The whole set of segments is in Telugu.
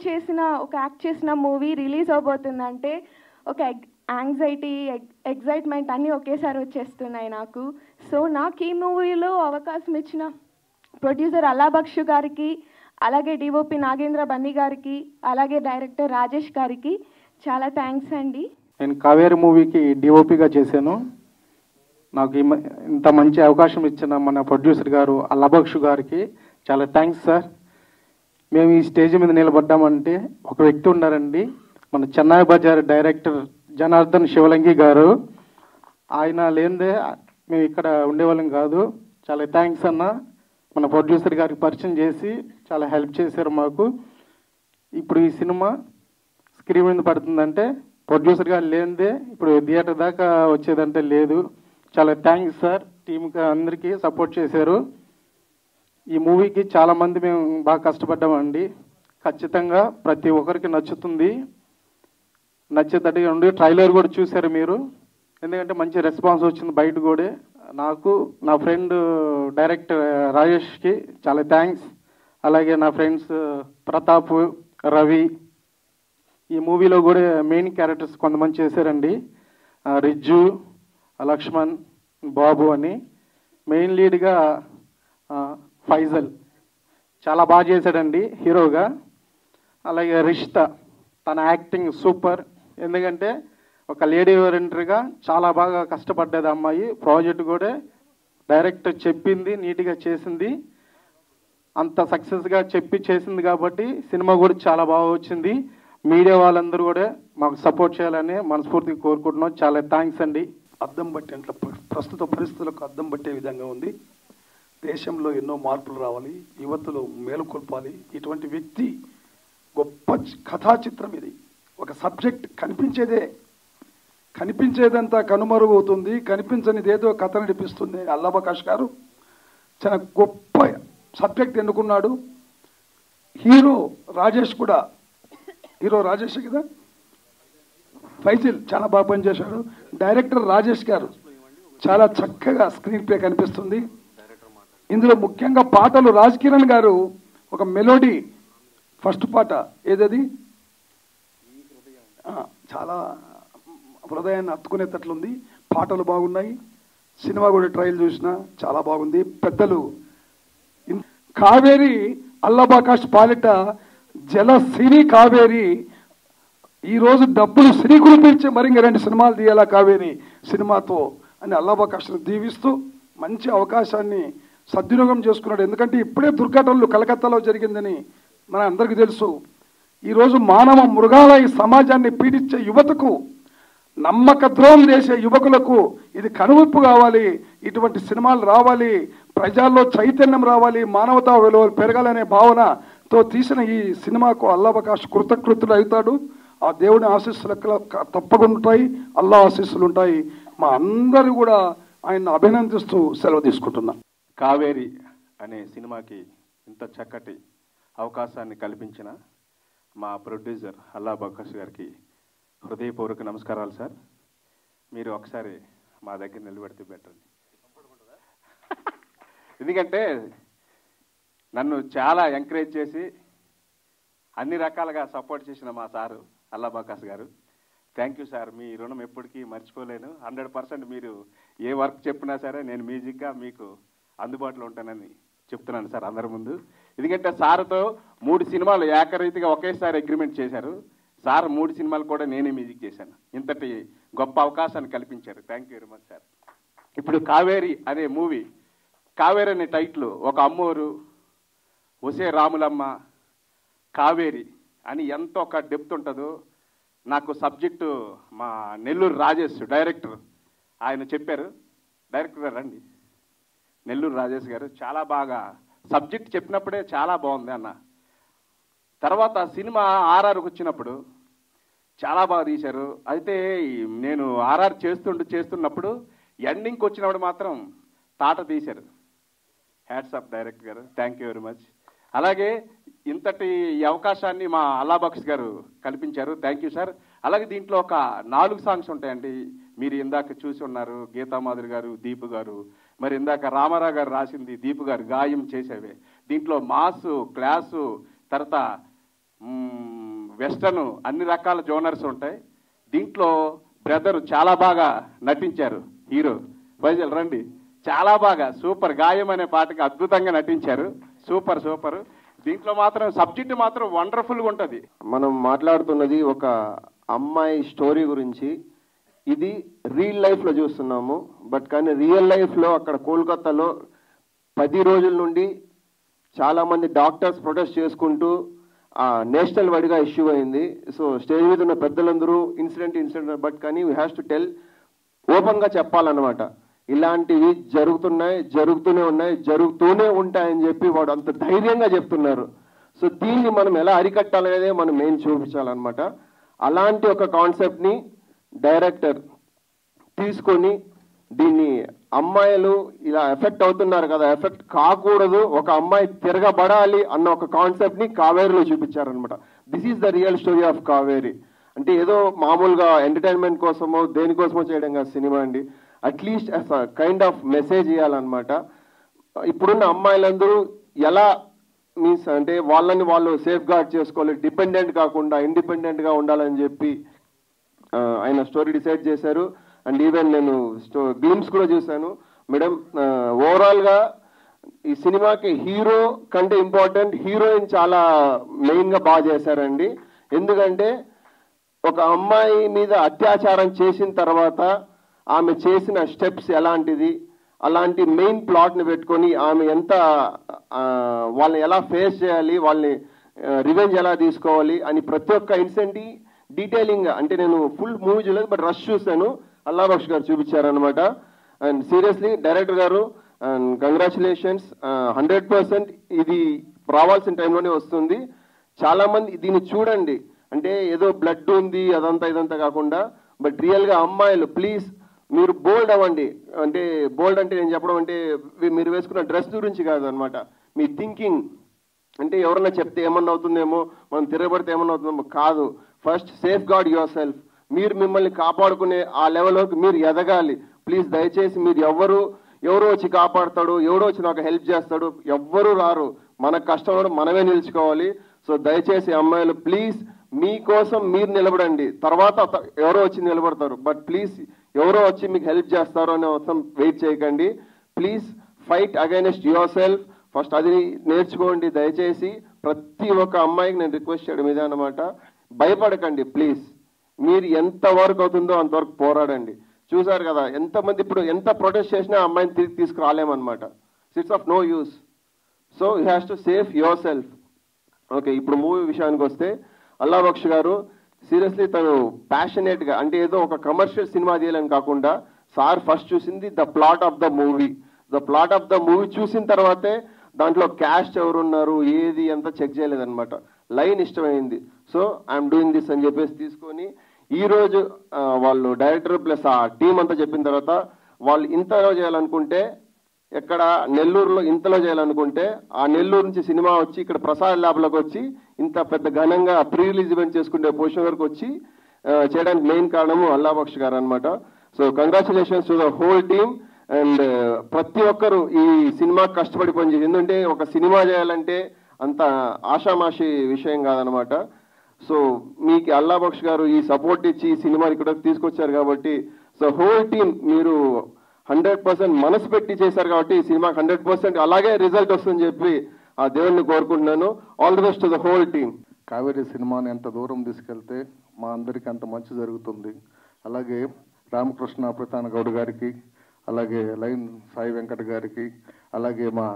యాక్ట్ చేసిన మూవీ రిలీజ్ అవబోతుందంటే ఒక యాంగ్జైటీ ఎగ్జైట్మెంట్ అన్నీ ఒకేసారి వచ్చేస్తున్నాయి నాకు. సో నాకు ఈ మూవీలో అవకాశం ఇచ్చిన ప్రొడ్యూసర్ అల్లా బక్షు గారికి, అలాగే డిఓపి నాగేంద్ర బన్నీ గారికి, అలాగే డైరెక్టర్ రాజేష్ గారికి చాలా థ్యాంక్స్ అండి. నేను కావేరి మూవీకి డిఓపిగా చేశాను. నాకు ఇంత మంచి అవకాశం ఇచ్చిన మన ప్రొడ్యూసర్ గారు అల్లా బక్షు గారికి చాలా థ్యాంక్స్ సార్. మేము ఈ స్టేజ్ మీద నిలబడ్డామంటే ఒక వ్యక్తి ఉన్నారండి, మన చెన్నై బజార్ డైరెక్టర్ జనార్దన్ శివలంగి గారు. ఆయన లేనిదే మేము ఇక్కడ ఉండేవాళ్ళం కాదు. చాలా థ్యాంక్స్ అన్న. మన ప్రొడ్యూసర్ గారికి పరిచయం చేసి చాలా హెల్ప్ చేశారు మాకు. ఇప్పుడు ఈ సినిమా స్క్రీన్ మీద పడుతుందంటే ప్రొడ్యూసర్ గారు లేనిదే ఇప్పుడు థియేటర్ దాకా వచ్చేదంటే లేదు. చాలా థ్యాంక్స్ సార్. టీంకి అందరికీ సపోర్ట్ చేశారు. ఈ మూవీకి చాలామంది మేము బాగా కష్టపడ్డామండి. ఖచ్చితంగా ప్రతి ఒక్కరికి నచ్చుతుంది, నచ్చేటట్టుగా ఉండి ట్రైలర్ కూడా చూశారు మీరు. ఎందుకంటే మంచి రెస్పాన్స్ వచ్చింది బయట కూడా. నాకు నా ఫ్రెండ్ డైరెక్టర్ రాజేష్కి చాలా థ్యాంక్స్. అలాగే నా ఫ్రెండ్స్ ప్రతాప్, రవి. ఈ మూవీలో కూడా మెయిన్ క్యారెక్టర్స్ కొంతమంది చేశారండి. రిజ్జు, లక్ష్మణ్, బాబు అని. మెయిన్ లీడ్గా ఫైజల్ చాలా బాగా చేశాడండి హీరోగా. అలాగే రిషిత, తన యాక్టింగ్ సూపర్. ఎందుకంటే ఒక లేడీ ఓరియంటెడ్గా చాలా బాగా కష్టపడ్డది అమ్మాయి. ప్రాజెక్ట్ కూడా డైరెక్టర్ చెప్పింది నీట్గా చేసింది. అంత సక్సెస్గా చెప్పి చేసింది కాబట్టి సినిమా కూడా చాలా బాగా వచ్చింది. మీడియా వాళ్ళందరూ కూడా మాకు సపోర్ట్ చేయాలని మనస్ఫూర్తిగా కోరుకుంటున్నాం. చాలా థ్యాంక్స్ అండి. అద్దం బట్టి ప్రస్తుత పరిస్థితులకు అద్దం పట్టే విధంగా ఉంది. దేశంలో ఎన్నో మార్పులు రావాలి, యువతలు మేలుకొల్పాలి. ఇటువంటి వ్యక్తి గొప్ప కథా చిత్రం ఇది. ఒక సబ్జెక్ట్ కనిపించేదంతా కనుమరుగవుతుంది, కనిపించనిదేదో కథ నడిపిస్తుంది. అల్లా బక్ష్ గారు చాలా గొప్ప సబ్జెక్ట్ ఎన్నుకున్నాడు. హీరో రాజేష్ కూడా, హీరో రాజేష్ కదా, ఫైజిల్ చాలా బాగా పనిచేశాడు. డైరెక్టర్ రాజేష్ గారు చాలా చక్కగా స్క్రీన్ ప్లే కనిపిస్తుంది. ఇందులో ముఖ్యంగా పాటలు రాజ్ కిరణ్ గారు ఒక మెలోడీ ఫస్ట్ పాట ఏదది చాలా హృదయాన్ని హత్తుకునేటట్లుంది. పాటలు బాగున్నాయి. సినిమా కూడా ట్రయల్ చూసినా చాలా బాగుంది. పెద్దలు కావేరి అల్లా బక్ష్ పాలిట జలసిరి కావేరి ఈరోజు డబ్బులు సిరి కురిపించి మరి ఇంక 2 సినిమాలు తీయాలా కావేరి సినిమాతో అని అల్లా బక్ష్ దీవిస్తూ మంచి అవకాశాన్ని సద్వినియోగం చేసుకున్నాడు. ఎందుకంటే ఇప్పుడే దుర్ఘటనలు కలకత్తాలో జరిగిందని మన అందరికీ తెలుసు. ఈరోజు మానవ మృగాల ఈ సమాజాన్ని పీడించే యువతకు, నమ్మక ద్రోహం చేసే యువకులకు ఇది కనువిప్పు కావాలి. ఇటువంటి సినిమాలు రావాలి, ప్రజల్లో చైతన్యం రావాలి, మానవతా విలువలు పెరగాలనే భావనతో తీసిన ఈ సినిమాకు అల్లా బక్ష్ కృతజ్ఞుడు అవుతాడు. ఆ దేవుని ఆశీస్సులు తప్పకుండా ఉంటాయి, అల్లా ఆశీస్సులు ఉంటాయి. మా అందరూ కూడా ఆయన అభినందిస్తూ సెలవు తీసుకుంటున్నాం. కావేరి అనే సినిమాకి ఇంత చక్కటి అవకాశాన్ని కల్పించిన మా ప్రొడ్యూసర్ అల్లా బక్ష్ గారికి హృదయపూర్వక నమస్కారాలు సార్. మీరు ఒకసారి మా దగ్గర నిలబెడితే బెటర్. ఎందుకంటే నన్ను చాలా ఎంకరేజ్ చేసి అన్ని రకాలుగా సపోర్ట్ చేసిన మా సారు అల్లా బక్ష్ గారు. Thank you sir. మీ రుణం ఎప్పటికీ మర్చిపోలేను. 100% మీరు ఏ వర్క్ చెప్పినా సరే నేను మ్యూజిక్గా మీకు అందుబాటులో ఉంటానని చెప్తున్నాను సార్ అందరి ముందు. ఎందుకంటే సార్తో 3 సినిమాలు ఏకరీతిగా ఒకేసారి అగ్రిమెంట్ చేశారు. సార్ 3 సినిమాలు కూడా నేనే మ్యూజిక్ చేశాను. ఇంతటి గొప్ప అవకాశాన్ని కల్పించారు. Thank you very much sir. ఇప్పుడు కావేరి అనే మూవీ, కావేరి అనే టైటిల్ ఒక అమ్మోరు, ఒసే రాములమ్మ, కావేరి అని ఎంత ఒక డెప్త్ ఉంటుందో నాకు సబ్జెక్టు మా నెల్లూరు రాజేష్ డైరెక్టర్ ఆయన చెప్పారు. డైరెక్టర్ గారు రండి, నెల్లూరు రాజేష్ గారు చాలా బాగా సబ్జెక్ట్ చెప్పినప్పుడే చాలా బాగుంది అన్న. తర్వాత సినిమా ఆర్ఆర్కి వచ్చినప్పుడు చాలా బాగా తీశారు. అయితే నేను ఆర్ఆర్ చేస్తున్నప్పుడు ఎండింగ్కి వచ్చినప్పుడు మాత్రం తాట తీశారు. హ్యాట్స్ ఆఫ్ డైరెక్టర్ గారు, థ్యాంక్ యూ వెరీ మచ్. అలాగే ఇంతటి అవకాశాన్ని మా అల్లా బక్ష్ గారు కల్పించారు. Thank you sir. అలాగే దీంట్లో ఒక 4 సాంగ్స్ ఉంటాయండి. మీరు ఇందాక చూసి ఉన్నారు, గీతామాధురి గారు, దీపు గారు, మరి ఇందాక రామారావు గారు రాసింది, దీపు గారు గాయం చేసేవే. దీంట్లో మాసు, క్లాసు, తర్వాత వెస్టర్న్, అన్ని రకాల జోనర్స్ ఉంటాయి. దీంట్లో బ్రదర్ చాలా బాగా నటించారు. హీరో వైజల్ రండి, చాలా బాగా సూపర్. గాయం అనే పాటకి అద్భుతంగా నటించారు. Super super. దీంట్లో మాత్రం సబ్జెక్ట్ మాత్రం వండర్ఫుల్గా ఉంటుంది. మనం మాట్లాడుతున్నది ఒక అమ్మాయి స్టోరీ గురించి. ఇది రియల్ లైఫ్లో చూస్తున్నాము, బట్ కానీ రియల్ లైఫ్లో అక్కడ కోల్కతాలో 10 రోజుల నుండి చాలామంది డాక్టర్స్ ప్రొటెస్ట్ చేసుకుంటూ నేషనల్ వైడ్గా ఇష్యూ అయింది. సో స్టేజ్ మీద ఉన్న పెద్దలందరూ ఇన్సిడెంట్ బట్ కానీ వీ హ్యాస్ టు టెల్, ఓపెన్గా చెప్పాలన్నమాట. ఇలాంటివి జరుగుతూనే ఉంటాయని చెప్పి వాడు అంత ధైర్యంగా చెప్తున్నారు. సో దీన్ని మనం ఎలా అరికట్టాలనేదే మనం మెయిన్ చూపించాలన్నమాట. అలాంటి ఒక కాన్సెప్ట్ని డైరెక్టర్ తీసుకొని దీన్ని అమ్మాయిలు ఇలా ఎఫెక్ట్ అవుతున్నారు కదా, ఎఫెక్ట్ కాకూడదు, ఒక అమ్మాయి తిరగబడాలి అన్న ఒక కాన్సెప్ట్ని కావేరిలో చూపించారనమాట. This is the real story of Kaveri. అంటే ఏదో మామూలుగా ఎంటర్టైన్మెంట్ కోసమో దేనికోసమో చేయడం కాదు సినిమా అండి. At least as a kind of message ఇవ్వాలన్నమాట. ఇప్పుడున్న అమ్మాయిలందరూ ఎలా మీన్స్ అంటే వాళ్ళని వాళ్ళు సేఫ్ గార్డ్ చేసుకోవాలి, డిపెండెంట్ కాకుండా ఇండిపెండెంట్గా ఉండాలని చెప్పి ఆయన స్టోరీ డిసైడ్ చేశారు. అండ్ ఈవెన్ నేను గ్లిమ్స్ కూడా చూశాను. మేడం ఓవరాల్గా ఈ సినిమాకి హీరో కంటే ఇంపార్టెంట్ హీరోయిన్ చాలా మెయిన్గా బాగా చేశారండి. ఎందుకంటే ఒక అమ్మాయి మీద అత్యాచారం చేసిన తర్వాత ఆమె చేసిన స్టెప్స్ ఎలాంటిది, అలాంటి మెయిన్ ప్లాట్ని పెట్టుకొని ఆమె ఎంత వాళ్ళని ఎలా ఫేస్ చేయాలి, వాళ్ళని రివెంజ్ ఎలా తీసుకోవాలి అని ప్రతి ఒక్క ఇన్సిడెంట్ని డీటెయిలింగ్, అంటే నేను ఫుల్ మూవీ చూడలేదు బట్ రష్ చూశాను, అల్లా బక్ష్ గారు చూపించారనమాట. అండ్ సీరియస్లీ డైరెక్టర్ గారు అండ్ కంగ్రాచులేషన్స్. 100% ఇది రావాల్సిన టైంలోనే వస్తుంది. చాలామంది దీన్ని చూడండి, అంటే ఏదో బ్లడ్ ఉంది అదంతా ఇదంతా కాకుండా, బట్ రియల్గా అమ్మాయిలు ప్లీజ్ మీరు బోల్డ్ అవ్వండి. అంటే బోల్డ్ అంటే నేను చెప్పడం అంటే మీరు వేసుకున్న డ్రెస్ గురించి కాదు అనమాట, మీ థింకింగ్. అంటే ఎవరన్నా చెప్తే ఏమన్నా అవుతుందేమో, మనం తిరగబడితే ఏమన్నా అవుతుందేమో కాదు. First safeguard yourself. మీరు మిమ్మల్ని కాపాడుకునే ఆ లెవెల్ వరకు మీరు ఎదగాలి. ప్లీజ్ దయచేసి మీరు ఎవరో వచ్చి కాపాడతాడు, ఎవరో వచ్చి నాకు హెల్ప్ చేస్తాడు, ఎవ్వరూ రారు. మన కష్టం మనమే నిలుచుకోవాలి. సో దయచేసి అమ్మాయిలు ప్లీజ్ మీకోసం మీరు నిలబడండి, తర్వాత ఎవరో వచ్చి నిలబడతారు, బట్ ప్లీజ్ ఎవరో వచ్చి మీకు హెల్ప్ చేస్తారు అనే మొత్తం వెయిట్ చేయకండి. Please fight against your self. First అది నేర్చుకోండి దయచేసి. ప్రతి ఒక్క అమ్మాయికి నేను రిక్వెస్ట్ చేయడం ఇదే అనమాట, భయపడకండి ప్లీజ్. మీరు ఎంతవరకు అవుతుందో అంతవరకు పోరాడండి. చూసారు కదా ఎంతమంది ఇప్పుడు ఎంత ప్రొటెస్ట్ చేసినా అమ్మాయిని తిరిగి తీసుకురాలేమన్నమాట. It's of no use. So you has to safe your self. Okay, ఇప్పుడు మూవీ విషయానికి వస్తే అల్లా బక్ష్ గారు సీరియస్లీ తను ప్యాషనేట్గా, అంటే ఏదో ఒక కమర్షియల్ సినిమా తీయాలని కాకుండా సార్ ఫస్ట్ చూసింది the plot of the movie. The plot of the movie చూసిన తర్వాతే దాంట్లో క్యాస్ట్ ఎవరున్నారు ఏది అంతా చెక్ చేయలేదన్నమాట. లైన్ ఇష్టమైంది, సో ఐఎమ్ డూయింగ్ దిస్ అని చెప్పేసి తీసుకొని ఈరోజు వాళ్ళు డైరెక్టర్ ప్లస్ ఆ టీం అంతా చెప్పిన తర్వాత వాళ్ళు ఇంతలో చేయాలనుకుంటే, ఎక్కడ నెల్లూరులో ఇంతలో చేయాలనుకుంటే ఆ నెల్లూరు నుంచి సినిమా వచ్చి ఇక్కడ ప్రసాద్ ల్యాబ్లోకి వచ్చి ఇంత పెద్ద ఘనంగా ప్రీ రిలీజ్ ఈవెంట్ చేసుకునే పొజిషన్ వరకు వచ్చి చేయడానికి మెయిన్ కారణము అల్లా బక్ష్ గారు అనమాట. So congratulations to the whole team. And ప్రతి ఒక్కరు ఈ సినిమా కష్టపడి పనిచేసి, ఎందుకంటే ఒక సినిమా చేయాలంటే అంత ఆషామాషి విషయం కాదనమాట. సో మీకు అల్లా బక్ష్ గారు ఈ సపోర్ట్ ఇచ్చి ఈ సినిమాని ఇక్కడ తీసుకొచ్చారు కాబట్టి, సో హోల్ టీమ్ మీరు 100% మనసు పెట్టి చేశారు కాబట్టి ఈ సినిమాకి 100% అలాగే రిజల్ట్ వస్తుందని చెప్పి ఆ దేవుణ్ణి కోరుకుంటున్నాను. All the best to the whole team. Kaveri సినిమాని ఎంత దూరం తీసుకెళ్తే మా అందరికీ అంత మంచి జరుగుతుంది. అలాగే రామకృష్ణ ప్రతాన్ గౌడ్ గారికి, అలాగే లైన్ సాయి వెంకట గారికి, అలాగే మా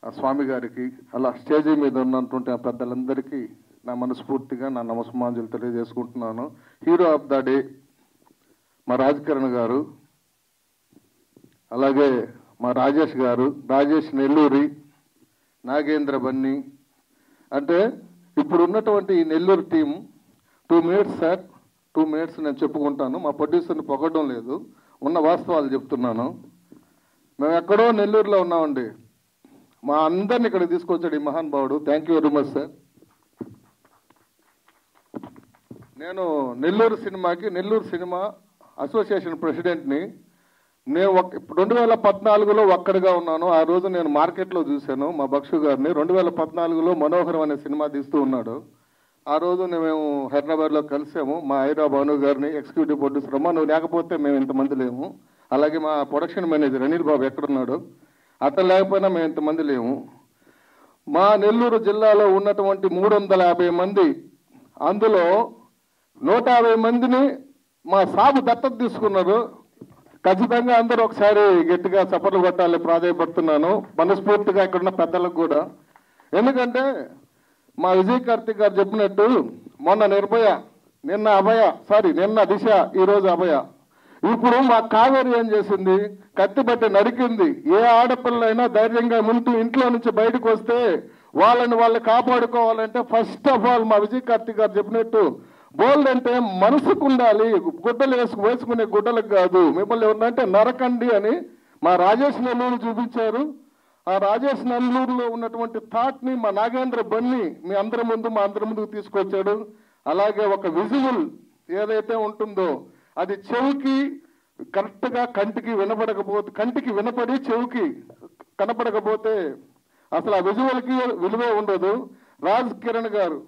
స్వామి గారికి, అలా స్టేజీ మీద ఉన్నటువంటి ఆ పెద్దలందరికీ నా మనస్ఫూర్తిగా నా నమస్మాంజలు తెలియజేసుకుంటున్నాను. హీరో ఆఫ్ ద డే మా రాజకిరణ్ గారు, అలాగే మా రాజేష్ గారు, రాజేష్ నెల్లూరి, నాగేంద్ర బన్నీ. అంటే ఇప్పుడు ఉన్నటువంటి ఈ Nellore team 2 minutes sir, 2 minutes నేను చెప్పుకుంటాను. మా ప్రొడ్యూసర్ని పొగడం లేదు, ఉన్న వాస్తవాలు చెప్తున్నాను. మేము ఎక్కడో నెల్లూరులో ఉన్నామండి, మా అందరిని ఇక్కడ తీసుకొచ్చాడు ఈ మహానుభావుడు. Thank you very much sir. నేను నెల్లూరు సినిమా అసోసియేషన్ ప్రెసిడెంట్ని. నేను 2014లో ఒక్కడిగా ఉన్నాను. ఆ రోజు నేను మార్కెట్లో చూశాను మా బక్షు గారిని. 2014లో మనోహరం అనే సినిమా తీస్తూ ఉన్నాడు. ఆ రోజు మేము హైదరాబాద్లో కలిసాము. మా ఐరా భాను గారిని, ఎగ్జిక్యూటివ్ ప్రొడ్యూసర్ అమ్మ నువ్వు లేకపోతే మేము ఇంతమంది లేము. అలాగే మా ప్రొడక్షన్ మేనేజర్ అనిల్ బాబు ఎక్కడున్నాడు, అతను లేకపోయినా మేము ఇంతమంది లేము. మా నెల్లూరు జిల్లాలో ఉన్నటువంటి 350 మంది, అందులో 150 మందిని మా సాబు దత్తత తీసుకున్నారు. ఖచ్చితంగా అందరూ ఒకసారి గట్టిగా చప్పట్లు కొట్టాలి ప్రాధాయపడుతున్నాను, మనస్ఫూర్తిగా ఇక్కడున్న పెద్దలకు కూడా. ఎందుకంటే మా విజయ్ కార్తిక్ గారు చెప్పినట్టు మొన్న నిర్భయ, నిన్న దిశ, ఈరోజు అభయ. ఇప్పుడు మా కావేరి ఏం చేసింది, కత్తిబట్టి నరికింది. ఏ ఆడపిల్లైనా ధైర్యంగా ముందు ఇంట్లో నుంచి బయటకు వస్తే వాళ్ళు కాపాడుకోవాలంటే ఫస్ట్ ఆఫ్ ఆల్ మా విజయ్ కార్తిక్ గారు చెప్పినట్టు బోల్డ్ అంటే మనసుకు ఉండాలి, గుడ్డలు వేసుకునే గుడ్డలకు కాదు. మిమ్మల్ని ఎవరంటే నరకండి అని మా రాజేష్ నెల్లూరు చూపించారు. ఆ రాజేష్ నెల్లూరులో ఉన్నటువంటి థాట్ని మా నాగేంద్ర బన్ని మా అందరి ముందుకు తీసుకొచ్చాడు. అలాగే ఒక విజువల్ ఏదైతే ఉంటుందో అది చెవికి కరెక్ట్గా కంటికి వినపడి చెవికి కనపడకపోతే అసలు ఆ విజువల్కి విలువే ఉండదు. రాజ్ కిరణ్ గారు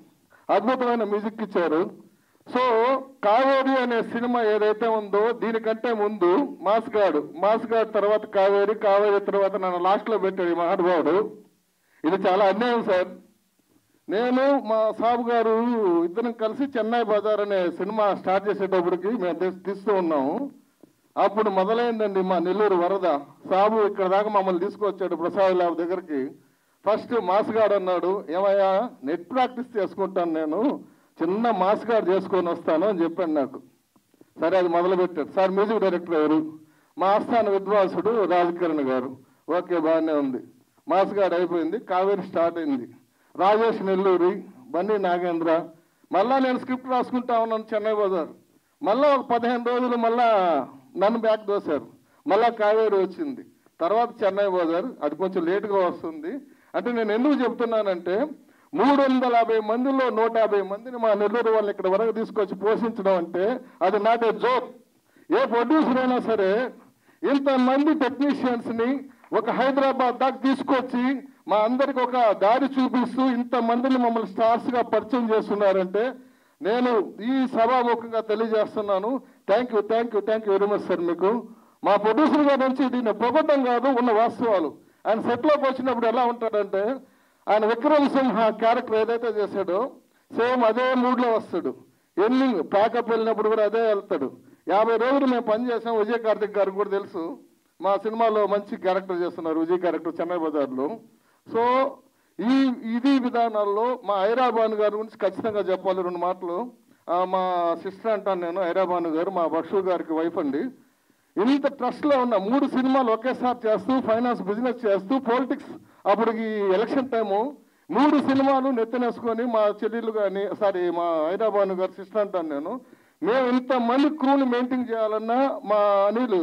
అద్భుతమైన మ్యూజిక్ ఇచ్చారు. సో కావేరి అనే సినిమా ఏదైతే ఉందో దీనికంటే ముందు మాస్ గాడ్ తర్వాత కావేరి తర్వాత నన్ను లాస్ట్లో పెట్టాడు ఈ మహానుభావుడు. ఇది చాలా అన్యాయం సార్. నేను మా సాబు గారు ఇద్దరం కలిసి చెన్నై బజార్ అనే సినిమా స్టార్ట్ చేసేటప్పటికి మేము తీస్తూ ఉన్నాము. అప్పుడు మొదలైందండి మా నెల్లూరు వరద. సాబు ఇక్కడ దాకా మమ్మల్ని తీసుకొచ్చాడు ప్రసాద్ ల్యాబ్ దగ్గరికి. ఫస్ట్ మాస్ గాడ్ అన్నాడు, ఏమయ్యా నెట్ ప్రాక్టీస్ చేసుకుంటాను, నేను చిన్న మాస్ గాడ్ చేసుకొని వస్తాను అని చెప్పాను నాకు. సరే అది మొదలుపెట్టాడు. సార్ మ్యూజిక్ డైరెక్టర్ ఎవరు, మా ఆస్థాన విద్వాంసుడు రాజకిరణ్ గారు. ఓకే బాగానే ఉంది. మాస్ గాడ్ అయిపోయింది, కావేరి స్టార్ట్ అయింది. రాజేష్ నెల్లూరి, బన్నీ నాగేంద్ర, మళ్ళా నేను స్క్రిప్ట్ రాసుకుంటా ఉన్నాను చెన్నై బజార్. మళ్ళీ ఒక 15 రోజులు మళ్ళా నన్ను బ్యాక్ దోశారు. మళ్ళా కావేరి వచ్చింది, తర్వాత చెన్నై బజార్. అది కొంచెం లేటుగా వస్తుంది. అంటే నేను ఎందుకు చెప్తున్నానంటే 350 మందిలో 150 మందిని మా నెల్లూరు వాళ్ళు ఇక్కడ వరకు తీసుకొచ్చి పోషించడం అంటే అది not a joke. A producer అయినా సరే ఇంతమంది టెక్నీషియన్స్ని ఒక హైదరాబాద్ దాకా తీసుకొచ్చి మా అందరికి ఒక దారి చూపిస్తూ ఇంతమందిని మమ్మల్ని స్టార్స్గా పరిచయం చేస్తున్నారంటే నేను ఈ సభాముఖంగా తెలియజేస్తున్నాను. Thank you very much sir. మీకు మా ప్రొడ్యూసర్ గారి నుంచి దీన్ని పొగడం కాదు, ఉన్న వాస్తవాలు. ఆయన సెట్లోకి వచ్చినప్పుడు ఎలా ఉంటాడంటే ఆయన విక్రమ్ సింహ క్యారెక్టర్ ఏదైతే చేశాడో సేమ్ అదే మూడ్లో వస్తాడు. ప్యాకప్ వెళ్ళినప్పుడు కూడా అదే వెళ్తాడు. 50 రోజులు మేము పనిచేసాం. విజయ్ కార్తిక్ గారికి కూడా తెలుసు, మా సినిమాలో మంచి క్యారెక్టర్ చేస్తున్నారు విజయ్ క్యారెక్టర్ చెన్నై బజార్లో. సో ఇది విధానాల్లో మా ఐరాబాను గారి గురించి ఖచ్చితంగా చెప్పాలి 2 మాటలు. మా సిస్టర్ అంటాను నేను, ఐరాబాను గారు మా బక్షు గారికి వైఫ్ అండి. ఇంత ట్రస్ట్లో ఉన్న 3 సినిమాలు ఒకేసారి చేస్తూ ఫైనాన్స్ బిజినెస్ చేస్తూ పాలిటిక్స్ అప్పటికి ఎలక్షన్ టైము 3 సినిమాలు నెత్తనేసుకొని మా చెల్లెళ్ళు కానీ మా ఐరాబాను గారు సిస్టర్ అంటాను నేను. మేము ఇంతమంది క్రూని మెయింటైన్ చేయాలన్నా మా అనిల్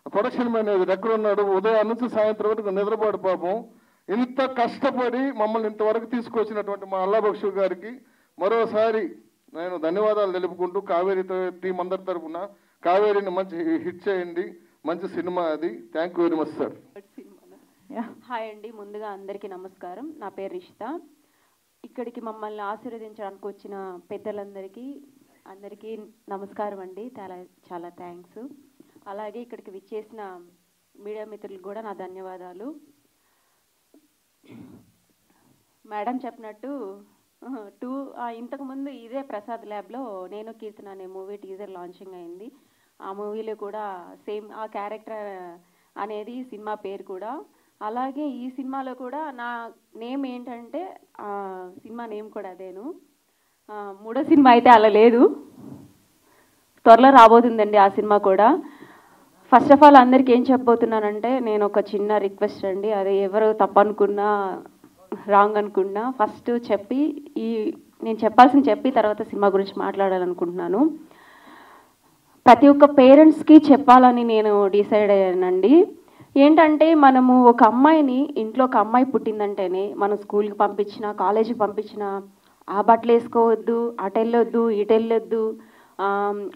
ప్రొడక్షన్ మేనేజర్ ఎక్కడున్నాడు, ఉదయం నుంచి సాయంత్రం వరకు నిద్రపాటు పాపం. ఇంత కష్టపడి మమ్మల్ని ఇంతవరకు తీసుకొచ్చినటువంటి మా అల్లాబక్షు గారికి మరోసారి నేను ధన్యవాదాలు తెలుపుకుంటూ కావేరి టీం అందరి తరఫున కావేరిని మంచి హిట్ చేయండి, మంచి సినిమా అది. Thank you very much sir. Hi అండి, ముందుగా అందరికీ నమస్కారం. నా పేరు రిషిత. ఇక్కడికి మమ్మల్ని ఆశీర్వదించడానికి వచ్చిన పెద్దలందరికీ నమస్కారం అండి. చాలా థ్యాంక్స్. అలాగే ఇక్కడికి విచ్చేసిన మీడియా మిత్రులకు కూడా నా ధన్యవాదాలు. మేడం చెప్పినట్టు ఇంతకుముందు ఇదే ప్రసాద్ ల్యాబ్లో నేను కీర్తన అనే మూవీ టీజర్ లాంచింగ్ అయింది. ఆ మూవీలో కూడా సేమ్ ఆ క్యారెక్టర్ అనేది సినిమా పేరు కూడా. అలాగే ఈ సినిమాలో కూడా నా నేమ్ ఏంటంటే సినిమా నేమ్ కూడా అదేను. 3వ సినిమా అయితే అలా లేదు, త్వరలో రాబోతుందండి ఆ సినిమా కూడా. ఫస్ట్ ఆఫ్ ఆల్ అందరికీ ఏం చెప్పబోతున్నానంటే నేను ఒక చిన్న రిక్వెస్ట్ అండి. అది ఎవరు తప్పనుకున్నా రాంగ్ అనుకున్నా ఫస్ట్ చెప్పి నేను చెప్పాల్సింది చెప్పి తర్వాత సినిమా గురించి మాట్లాడాలనుకుంటున్నాను. ప్రతి ఒక్క పేరెంట్స్కి చెప్పాలని నేను డిసైడ్ అయ్యానండి. ఏంటంటే మనము ఒక అమ్మాయిని ఇంట్లో ఒక అమ్మాయి పుట్టిందంటేనే మనం స్కూల్కి పంపించినా కాలేజీకి పంపించినా ఆ బట్టలు వేసుకోవద్దు, అటు వెళ్ళొద్దు, ఇటు వెళ్ళొద్దు,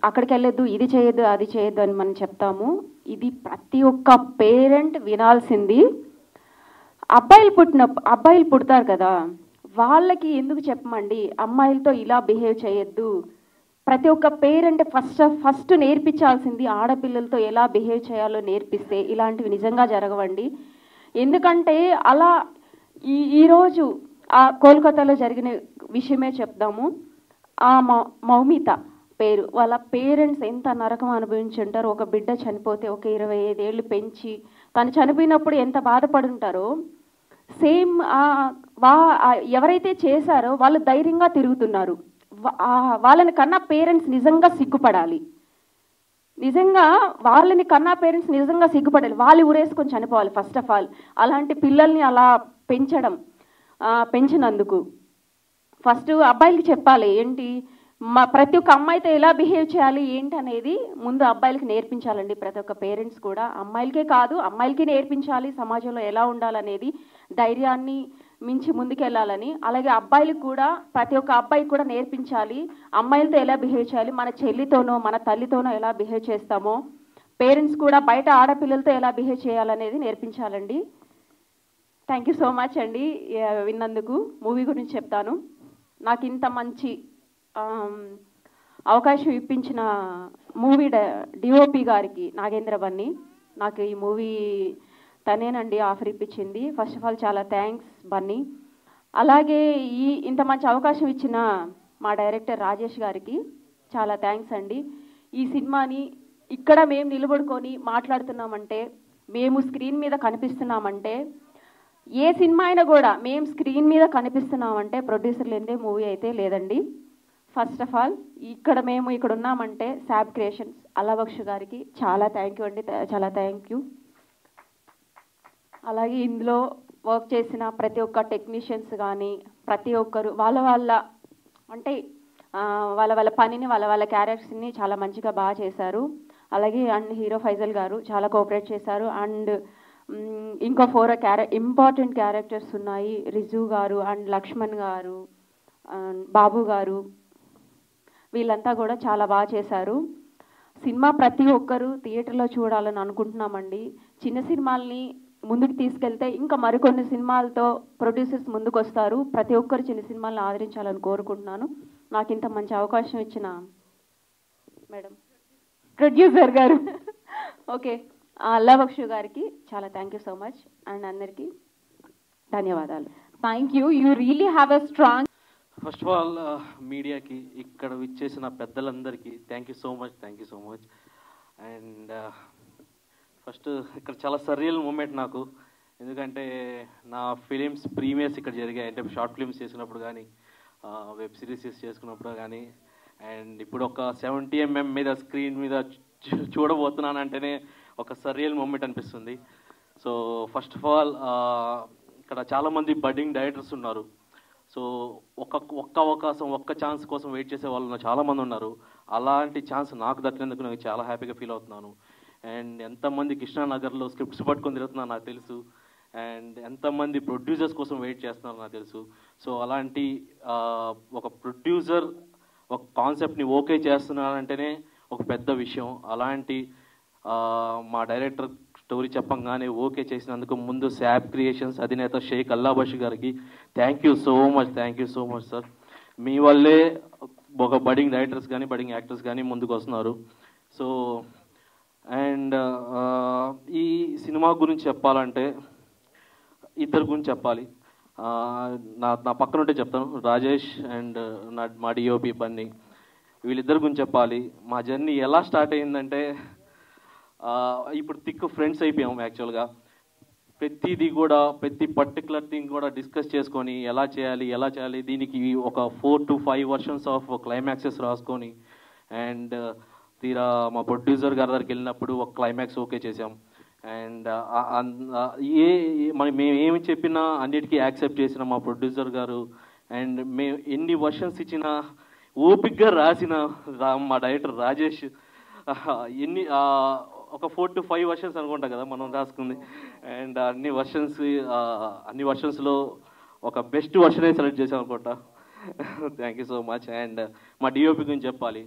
అక్కడికి వెళ్ళొద్దు, ఇది చేయొద్దు, అది చేయొద్దు అని మనం చెప్తాము. ఇది ప్రతి ఒక్క పేరెంట్ వినాల్సింది. అబ్బాయిలు పుడతారు కదా, వాళ్ళకి ఎందుకు చెప్పమండి అమ్మాయిలతో ఇలా బిహేవ్ చేయొద్దు. ప్రతి ఒక్క పేరెంట్ ఫస్ట్ నేర్పించాల్సింది ఆడపిల్లలతో ఎలా బిహేవ్ చేయాలో నేర్పిస్తే ఇలాంటివి నిజంగా జరగవండి. ఎందుకంటే అలా ఈరోజు ఆ కోల్కతాలో జరిగిన విషయమే చెప్దాము. ఆ మౌమిత పేరు, వాళ్ళ పేరెంట్స్ ఎంత నరకం అనుభవించి ఉంటారు. ఒక బిడ్డ చనిపోతే ఒక 25 ఏళ్ళు పెంచి తను చనిపోయినప్పుడు ఎంత బాధపడి ఉంటారో, సేమ్ ఎవరైతే చేశారో వాళ్ళు ధైర్యంగా తిరుగుతున్నారు. వాళ్ళని కన్నా పేరెంట్స్ నిజంగా సిగ్గుపడాలి. వాళ్ళని కన్నా పేరెంట్స్ నిజంగా సిగ్గుపడాలి. వాళ్ళు ఊరేసుకొని చనిపోవాలి ఫస్ట్ ఆఫ్ ఆల్. అలాంటి పిల్లల్ని అలా పెంచినందుకు ఫస్ట్ అబ్బాయిలకి చెప్పాలి ఏంటి, ప్రతి ఒక్క అమ్మాయితో ఎలా బిహేవ్ చేయాలి ఏంటి అనేది ముందు అబ్బాయిలకి నేర్పించాలండి. ప్రతి ఒక్క పేరెంట్స్ కూడా అమ్మాయిలకే కాదు అమ్మాయిలకి నేర్పించాలి సమాజంలో ఎలా ఉండాలనేది, ధైర్యాన్ని మించి ముందుకెళ్ళాలని. అలాగే అబ్బాయిలకు కూడా ప్రతి ఒక్క అబ్బాయికి కూడా నేర్పించాలి అమ్మాయిలతో ఎలా బిహేవ్ చేయాలి, మన చెల్లితోనో మన తల్లితోనో ఎలా బిహేవ్ చేస్తామో పేరెంట్స్ కూడా బయట ఆడపిల్లలతో ఎలా బిహేవ్ చేయాలనేది నేర్పించాలండి. థ్యాంక్ యూ సో మచ్ అండి విన్నందుకు. మూవీ గురించి చెప్తాను. నాకు ఇంత మంచి అవకాశం ఇప్పించిన మూవీ డిఓపి గారికి, నాగేంద్ర బన్నీ, నాకు ఈ మూవీ తనేనండి ఆఫర్ ఇప్పించింది. ఫస్ట్ ఆఫ్ ఆల్ చాలా థ్యాంక్స్ బన్నీ. అలాగే ఇంత మంచి అవకాశం ఇచ్చిన మా డైరెక్టర్ రాజేష్ గారికి చాలా థ్యాంక్స్ అండి. ఈ సినిమాని ఇక్కడ మేము నిలబడుకొని మాట్లాడుతున్నామంటే, మేము స్క్రీన్ మీద కనిపిస్తున్నామంటే, ఏ సినిమా అయినా కూడా మేము స్క్రీన్ మీద కనిపిస్తున్నామంటే ప్రొడ్యూసర్ లేదే మూవీ అయితే లేదండి. ఫస్ట్ ఆఫ్ ఆల్ మేము ఇక్కడ ఉన్నామంటే శాబ్ క్రియేషన్స్ అల్లాబక్ష్ గారికి చాలా థ్యాంక్ యూ అండి, చాలా థ్యాంక్ యూ. అలాగే ఇందులో వర్క్ చేసిన ప్రతి ఒక్క టెక్నీషియన్స్ కానీ ప్రతి ఒక్కరు వాళ్ళ పనిని వాళ్ళ క్యారెక్టర్స్ని చాలా మంచిగా బాగా చేశారు. అలాగే అండ్ హీరో ఫైజల్ గారు చాలా కోఆపరేట్ చేశారు. అండ్ ఇంకో 4 ఇంపార్టెంట్ క్యారెక్టర్స్ ఉన్నాయి. రిజు గారు అండ్ లక్ష్మణ్ గారు బాబు గారు, వీళ్ళంతా కూడా చాలా బాగా చేశారు. సినిమా ప్రతి ఒక్కరు థియేటర్లో చూడాలని అనుకుంటున్నామండి. చిన్న సినిమాల్ని ముందుకు తీసుకెళ్తే ఇంకా మరికొన్ని సినిమాలతో ప్రొడ్యూసర్స్ ముందుకు వస్తారు. ప్రతి ఒక్కరు చిన్న సినిమాలను ఆదరించాలని కోరుకుంటున్నాను. నాకు ఇంత మంచి అవకాశం ఇచ్చిన మేడం ప్రొడ్యూసర్ గారు ఓకే అల్లాబక్ష్ గారికి చాలా thank you so much. And అందరికీ ధన్యవాదాలు. Thank you. You really have a strong. First of all మీడియాకి ఇక్కడ విచ్చేసిన పెద్దలందరికీ thank you so much. And first ఇక్కడ చాలా సర్రియల్ మూమెంట్ నాకు, ఎందుకంటే నా ఫిలిమ్స్ ప్రీమియర్స్ ఇక్కడ జరిగాయి. అంటే షార్ట్ ఫిలిమ్స్ చేసినప్పుడు కానీ, వెబ్ సిరీస్ చేసుకున్నప్పుడు కానీ, అండ్ ఇప్పుడు ఒక 70 mm మీద స్క్రీన్ మీద చూడబోతున్నాను అంటేనే ఒక సర్రియల్ మూమెంట్ అనిపిస్తుంది. సో ఫస్ట్ ఆఫ్ ఆల్ ఇక్కడ చాలామంది బడ్డింగ్ డైరెక్టర్స్ ఉన్నారు. సో ఒక్క అవకాశం ఒక్క ఛాన్స్ కోసం వెయిట్ చేసే వాళ్ళు చాలామంది ఉన్నారు. అలాంటి ఛాన్స్ నాకు దక్కినందుకు నాకు చాలా హ్యాపీగా ఫీల్ అవుతున్నాను. అండ్ ఎంతమంది కృష్ణానగర్లో స్క్రిప్ట్స్ పట్టుకొని తిరుగుతున్నారు నాకు తెలుసు. అండ్ ఎంతమంది ప్రొడ్యూసర్స్ కోసం వెయిట్ చేస్తున్నారు నాకు తెలుసు. సో అలాంటి ఒక ప్రొడ్యూసర్ ఒక కాన్సెప్ట్ని ఓకే చేస్తున్నారంటేనే ఒక పెద్ద విషయం. అలాంటి మా డైరెక్టర్ స్టోరీ చెప్పంగానే ఓకే చేసినందుకు ముందు శాబ్ క్రియేషన్స్ అధినేత షేక్ అల్లాబక్ష్ గారికి thank you so much sir. మీ వల్లే ఒక బడింగ్ డైరెక్టర్స్ కానీ బడింగ్ యాక్టర్స్ కానీ ముందుకు వస్తున్నారు. సో అండ్ ఈ సినిమా గురించి చెప్పాలంటే ఇద్దరు గురించి చెప్పాలి. నా పక్కన ఉంటే చెప్తాను, రాజేష్ అండ్ మా డిఓపి బన్నీ, వీళ్ళిద్దరి గురించి చెప్పాలి. మా జర్నీ ఎలా స్టార్ట్ అయిందంటే, ఇప్పుడు థిక్ ఫ్రెండ్స్ అయిపోయాము యాక్చువల్గా. ప్రతిదీ కూడా ప్రతి పర్టికులర్ థింగ్ కూడా డిస్కస్ చేసుకొని ఎలా చేయాలి దీనికి ఒక 4 to 5 వర్షన్స్ ఆఫ్ క్లైమాక్సెస్ రాసుకొని, అండ్ తీరా మా ప్రొడ్యూసర్ గారి దగ్గరికి వెళ్ళినప్పుడు ఒక క్లైమాక్స్ ఓకే చేసాం. అండ్ మేము ఏమి చెప్పినా అన్నిటికీ యాక్సెప్ట్ చేసిన మా ప్రొడ్యూసర్ గారు, అండ్ మేము ఎన్ని వర్షన్స్ ఇచ్చినా ఓపిక్గా రాసిన మా డైరెక్టర్ రాజేష్, ఒక 4 to 5 వర్షన్స్ అనుకుంటా కదా మనం రాసుకుంది. అండ్ అన్ని వర్షన్స్లో ఒక బెస్ట్ వర్షనే సెలెక్ట్ చేసాం అనుకుంటా. Thank you so much. And మా డిఓపి గురించి చెప్పాలి.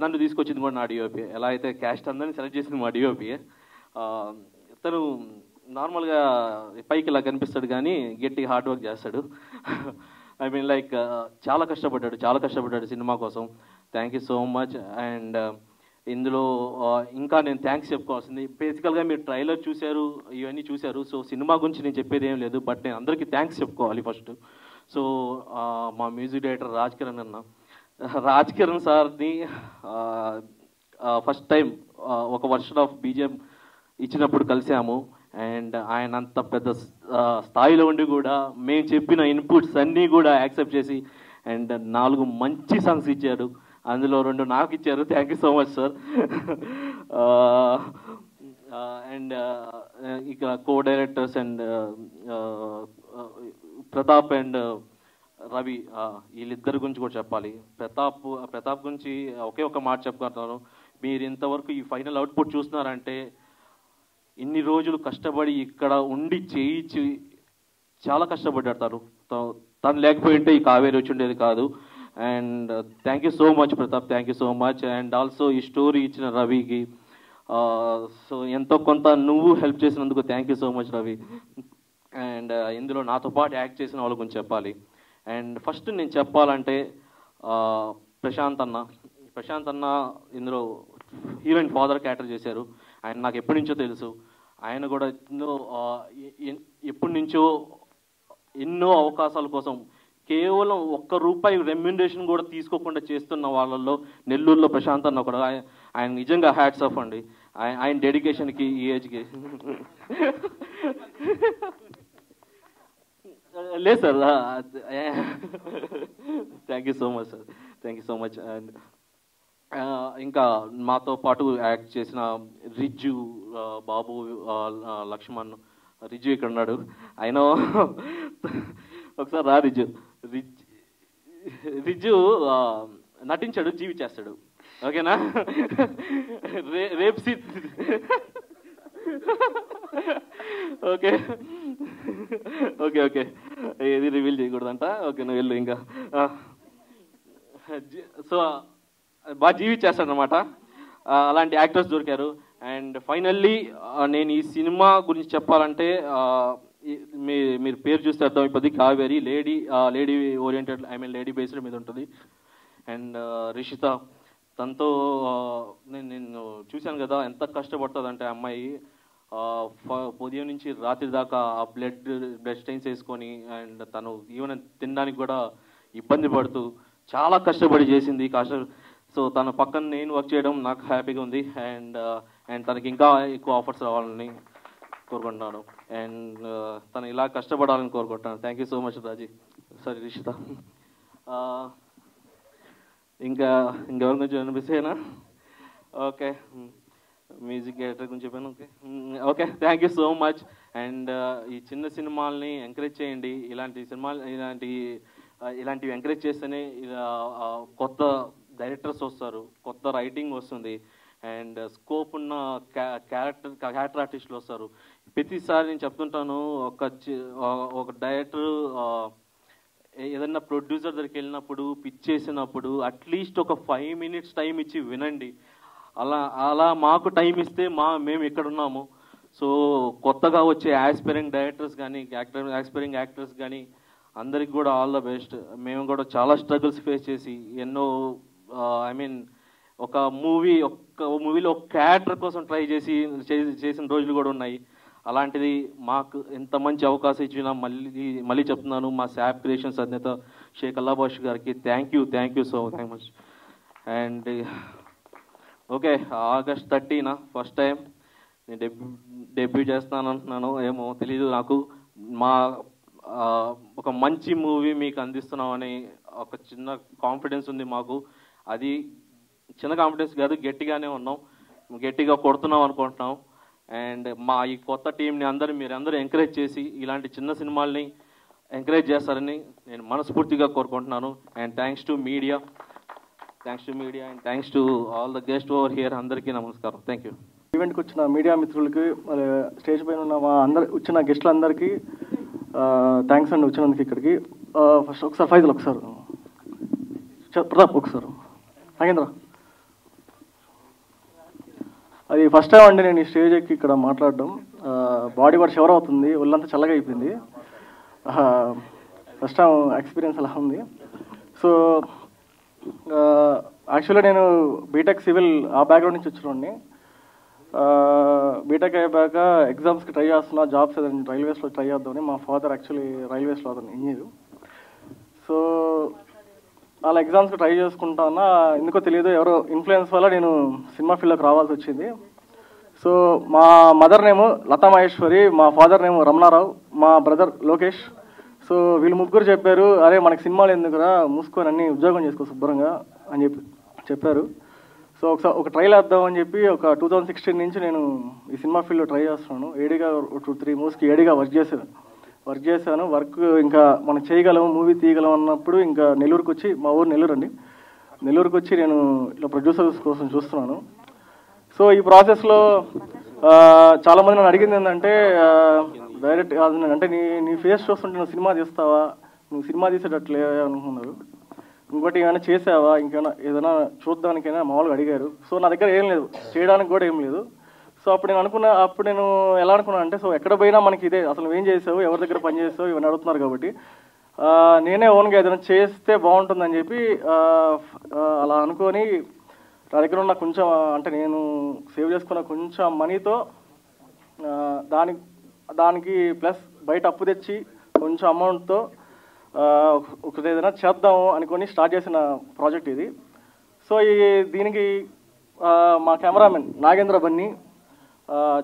నన్ను తీసుకొచ్చింది కూడా నా డిఓపి. ఎలా అయితే క్యాస్ట్ అందరినీ సెలెక్ట్ చేసింది మా డిఓపి. తను నార్మల్గా పైకి ఇలా కనిపిస్తాడు కానీ గట్టిగా హార్డ్ వర్క్ చేస్తాడు. ఐ మీన్ లైక్ చాలా కష్టపడ్డాడు సినిమా కోసం. Thank you so much. And ఇందులో ఇంకా నేను థ్యాంక్స్ చెప్పుకోవాల్సింది, బేసికల్గా మీరు ట్రైలర్ చూశారు, ఇవన్నీ చూశారు. సో సినిమా గురించి నేను చెప్పేది ఏం లేదు, బట్ నేను అందరికీ థ్యాంక్స్ చెప్పుకోవాలి ఫస్ట్. సో మా మ్యూజిక్ డైరెక్టర్ రాజ్ కిరణ్ సార్ని ఫస్ట్ టైం ఒక వర్షన్ ఆఫ్ బీజిఎం ఇచ్చినప్పుడు కలిసాము. అండ్ ఆయన అంత పెద్ద స్థాయిలో ఉండి కూడా మేము చెప్పిన ఇన్పుట్స్ అన్నీ కూడా యాక్సెప్ట్ చేసి అండ్ 4 మంచి సాంగ్స్ ఇచ్చారు. అందులో 2 నాకు ఇచ్చారు. Thank you so much sir. And ఇక co directors and Pratap and Ravi, వీళ్ళిద్దరి గురించి కూడా చెప్పాలి. ప్రతాప్ గురించి ఒకే ఒక మాట చెప్పుకుంటున్నాను. మీరు ఇంతవరకు ఈ ఫైనల్ అవుట్పుట్ చూస్తున్నారంటే ఇన్ని రోజులు కష్టపడి ఇక్కడ ఉండి చేయించి చాలా కష్టపడ్డారు. తను లేకపోయి ఉంటే ఈ కావేరి వచ్చి ఉండేది కాదు. And thank you so much Pratap, thank you so much. And also ఈ స్టోరీ ఇచ్చిన రవికి సో ఎంతో కొంత నువ్వు హెల్ప్ చేసినందుకు thank you so much Ravi. And ఇందులో నాతో పాటు యాక్ట్ చేసిన వాళ్ళ గురించి చెప్పాలి. అండ్ ఫస్ట్ నేను చెప్పాలంటే ప్రశాంత్ అన్న ఇందులో హీరోయిన్ ఫాదర్ క్యారెక్టర్ చేశారు. ఆయన నాకు ఎప్పటి నుంచో తెలుసు. ఆయన కూడా ఎప్పటి నుంచో ఎన్నో అవకాశాల కోసం కేవలం ₹1 రెమ్యునరేషన్ కూడా తీసుకోకుండా చేస్తున్న వాళ్ళల్లో నెల్లూరులో ప్రశాంత్ అన్న కూడా. ఆయన నిజంగా హ్యాట్స్ ఆఫ్ అండి, ఆయన డెడికేషన్కి, ఈ ఏజ్కి. లేదు sir, thank you so much sir, thank you so much. And ఇంకా మాతో పాటు యాక్ట్ చేసిన రిజ్జు, బాబు, లక్ష్మణ్. రిజ్జు ఇక్కడ ఉన్నాడు, ఆయన ఒకసారి రా. రిజ్జు నటించాడు, జీవి చేస్తాడు. ఓకేనా? రేపు సీట్. ఓకే ఓకే ఓకే ఏది రివీల్ చేయకూడదంట. ఓకే, నువ్వు వెళ్ళు. ఇంకా సో బాగా జీవించేస్తాడనమాట. అలాంటి యాక్టర్స్ దొరికారు. అండ్ ఫైనల్లీ నేను ఈ సినిమా గురించి చెప్పాలంటే మీరు పేరు చూస్తే అర్థం అయిపోద్ది. Kaveri lady oriented, I mean lady based మీద ఉంటుంది. అండ్ రిషిత, తనతో నేను చూశాను కదా ఎంత కష్టపడుతుందంటే అమ్మాయి. ఉదయం నుంచి రాత్రి దాకా ఆ బ్లడ్ స్టెయిన్స్ వేసుకొని అండ్ తను ఈవెన్ తినడానికి కూడా ఇబ్బంది పడుతూ చాలా కష్టపడి చేసింది. సో తన పక్కన నేను వర్క్ చేయడం నాకు హ్యాపీగా ఉంది. అండ్ తనకి ఇంకా ఎక్కువ ఆఫర్స్ రావాలని కోరుకుంటున్నాను. అండ్ తను ఇలా కష్టపడాలని కోరుకుంటున్నాను. Thank you so much Raji, sorry Rishita. ఇంకెవరి గురించి అనిపిస్తేనా? ఓకే, మ్యూజిక్ డైరెక్టర్ గురించి చెప్పాను. Okay thank you so much. And ఈ చిన్న సినిమాల్ని ఎంకరేజ్ చేయండి. ఇలాంటివి ఎంకరేజ్ చేస్తేనే కొత్త డైరెక్టర్స్ వస్తారు, కొత్త రైటింగ్ వస్తుంది, అండ్ స్కోప్ ఉన్న క్యారెక్టర్ ఆర్టిస్టులు వస్తారు. ప్రతిసారి నేను చెప్తుంటాను, ఒక డైరెక్టర్ ఏదన్నా ప్రొడ్యూసర్ దగ్గరికి వెళ్ళినప్పుడు పిచ్ చేసినప్పుడు అట్లీస్ట్ ఒక 5 minutes టైం ఇచ్చి వినండి. అలా మాకు టైం ఇస్తే మేము ఇక్కడ ఉన్నాము. సో కొత్తగా వచ్చే యాస్పైరింగ్ డైరెక్టర్స్ కానీ యాస్పైరింగ్ యాక్టర్స్ కానీ అందరికి కూడా ఆల్ ద బెస్ట్. మేము కూడా చాలా స్ట్రగుల్స్ ఫేస్ చేసి ఎన్నో ఐ మీన్ ఒక మూవీలో ఒక క్యారెక్టర్ కోసం ట్రై చేసిన రోజులు కూడా ఉన్నాయి. అలాంటిది మాకు ఎంత మంచి అవకాశం ఇచ్చినా మళ్ళీ చెప్తున్నాను, మా శాప్ క్రియేషన్స్ అధినేత షేక్ అల్లాబాష్ గారికి thank you so much. And okay, August 30 first time నేను డెబ్యూ చేస్తాను అంటున్నాను. ఏమో తెలీదు నాకు. ఒక మంచి మూవీ మీకు అందిస్తున్నామని ఒక చిన్న కాన్ఫిడెన్స్ ఉంది మాకు. అది చిన్న కాన్ఫిడెన్స్ కాదు, గట్టిగానే ఉన్నాం, గట్టిగా కొడుతున్నాం అనుకుంటున్నాం. అండ్ మా ఈ కొత్త టీంని మీరందరూ ఎంకరేజ్ చేసి ఇలాంటి చిన్న సినిమాల్ని ఎంకరేజ్ చేస్తారని నేను మనస్ఫూర్తిగా కోరుకుంటున్నాను. And thanks to media and thanks to all the guest over here. అందరికీ నమస్కారం. Thank you. ఈవెంట్కి వచ్చిన మీడియా మిత్రులకి, మరి స్టేజ్ పైన ఉన్న మా వచ్చిన గెస్టులందరికీ థ్యాంక్స్ అండి వచ్చినందుకు ఇక్కడికి. ఫస్ట్ ఒకసారి ఫైజల్, ఒకసారి ప్రతాప్, ఒకసారి నాగేంద్ర. అది ఫస్ట్ టైం అండి నేను ఈ స్టేజ్ ఎక్కి ఇక్కడ మాట్లాడడం. బాడీ కూడా షవర్ అవుతుంది, ఒళ్ళంతా చల్లగా అయిపోయింది. ఫస్ట్ టైం ఎక్స్పీరియన్స్ అలా ఉంది. సో యాక్చువల్గా నేను బీటెక్ సివిల్ ఆ బ్యాక్గ్రౌండ్ నుంచి వచ్చినోడిని. బీటెక్ అయిపోయాక ఎగ్జామ్స్కి ట్రై చేస్తున్నా, జాబ్స్ ఏదైనా రైల్వేస్లో ట్రై చేద్దామని. మా ఫాదర్ యాక్చువల్లీ రైల్వేస్లో అతను ఇంజనీరు. సో అలా ఎగ్జామ్స్కి ట్రై చేసుకుంటా ఉన్నా, ఎందుకో తెలియదు ఎవరో ఇన్ఫ్లుయెన్స్ వల్ల నేను సినిమా ఫీల్డ్లోకి రావాల్సి వచ్చింది. సో మా మదర్ నేము లతా మహేశ్వరి, మా ఫాదర్ నేము రమణారావు, మా బ్రదర్ లోకేష్. సో వీళ్ళు ముగ్గురు చెప్పారు, అరే మనకి సినిమాలు ఎందుకురా, మూసుకొని అన్ని ఉద్యోగం చేసుకో శుభ్రంగా అని చెప్పారు. సో ఒకసారి ఒక ట్రైల్ వేద్దాం అని చెప్పి ఒక 2016 నుంచి నేను ఈ సినిమా ఫీల్డ్లో ట్రై చేస్తున్నాను. ఏడీగా 2-3 మూవీస్కి ఏడీగా వర్క్ చేశాను. వర్క్ ఇంకా మనం చేయగలం, మూవీ తీయగలం అన్నప్పుడు ఇంకా నెల్లూరుకి వచ్చి, మా ఊరు నెల్లూరు అండి, నెల్లూరుకి వచ్చి నేను ఇలా ప్రొడ్యూసర్స్ కోసం చూస్తున్నాను. సో ఈ ప్రాసెస్లో చాలామంది నన్ను అడిగింది ఏంటంటే, డైరెక్ట్ అంటే నీ ఫేస్ చూస్తుంటే నువ్వు సినిమా తీస్తావా, నువ్వు సినిమా తీసేటట్లే అనుకున్నారు, ఇంకోటి ఏమైనా చేసావా, ఇంకేమైనా ఏదైనా చూడడానికైనా మామూలుగా అడిగారు. సో నా దగ్గర ఏం లేదు, చేయడానికి కూడా ఏం లేదు. సో అప్పుడు నేను ఎలా అనుకున్నాను అంటే, సో ఎక్కడ పోయినా మనకి ఇదే, అసలు నువ్వేం చేసావు, ఎవరి దగ్గర పని చేసావు, ఇవన్నీ అడుగుతున్నారు కాబట్టి నేనే ఓన్గా ఏదైనా చేస్తే బాగుంటుందని చెప్పి అలా అనుకొని నా దగ్గర ఉన్న కొంచెం, అంటే నేను సేవ్ చేసుకున్న కొంచెం మనీతో దానికి ప్లస్ బయట అప్పు తెచ్చి కొంచెం అమౌంట్తో ఒకటి ఏదైనా చేద్దాము అనుకొని స్టార్ట్ చేసిన ప్రాజెక్ట్ ఇది. సో దీనికి మా కెమెరామెన్ నాగేంద్ర బన్నీ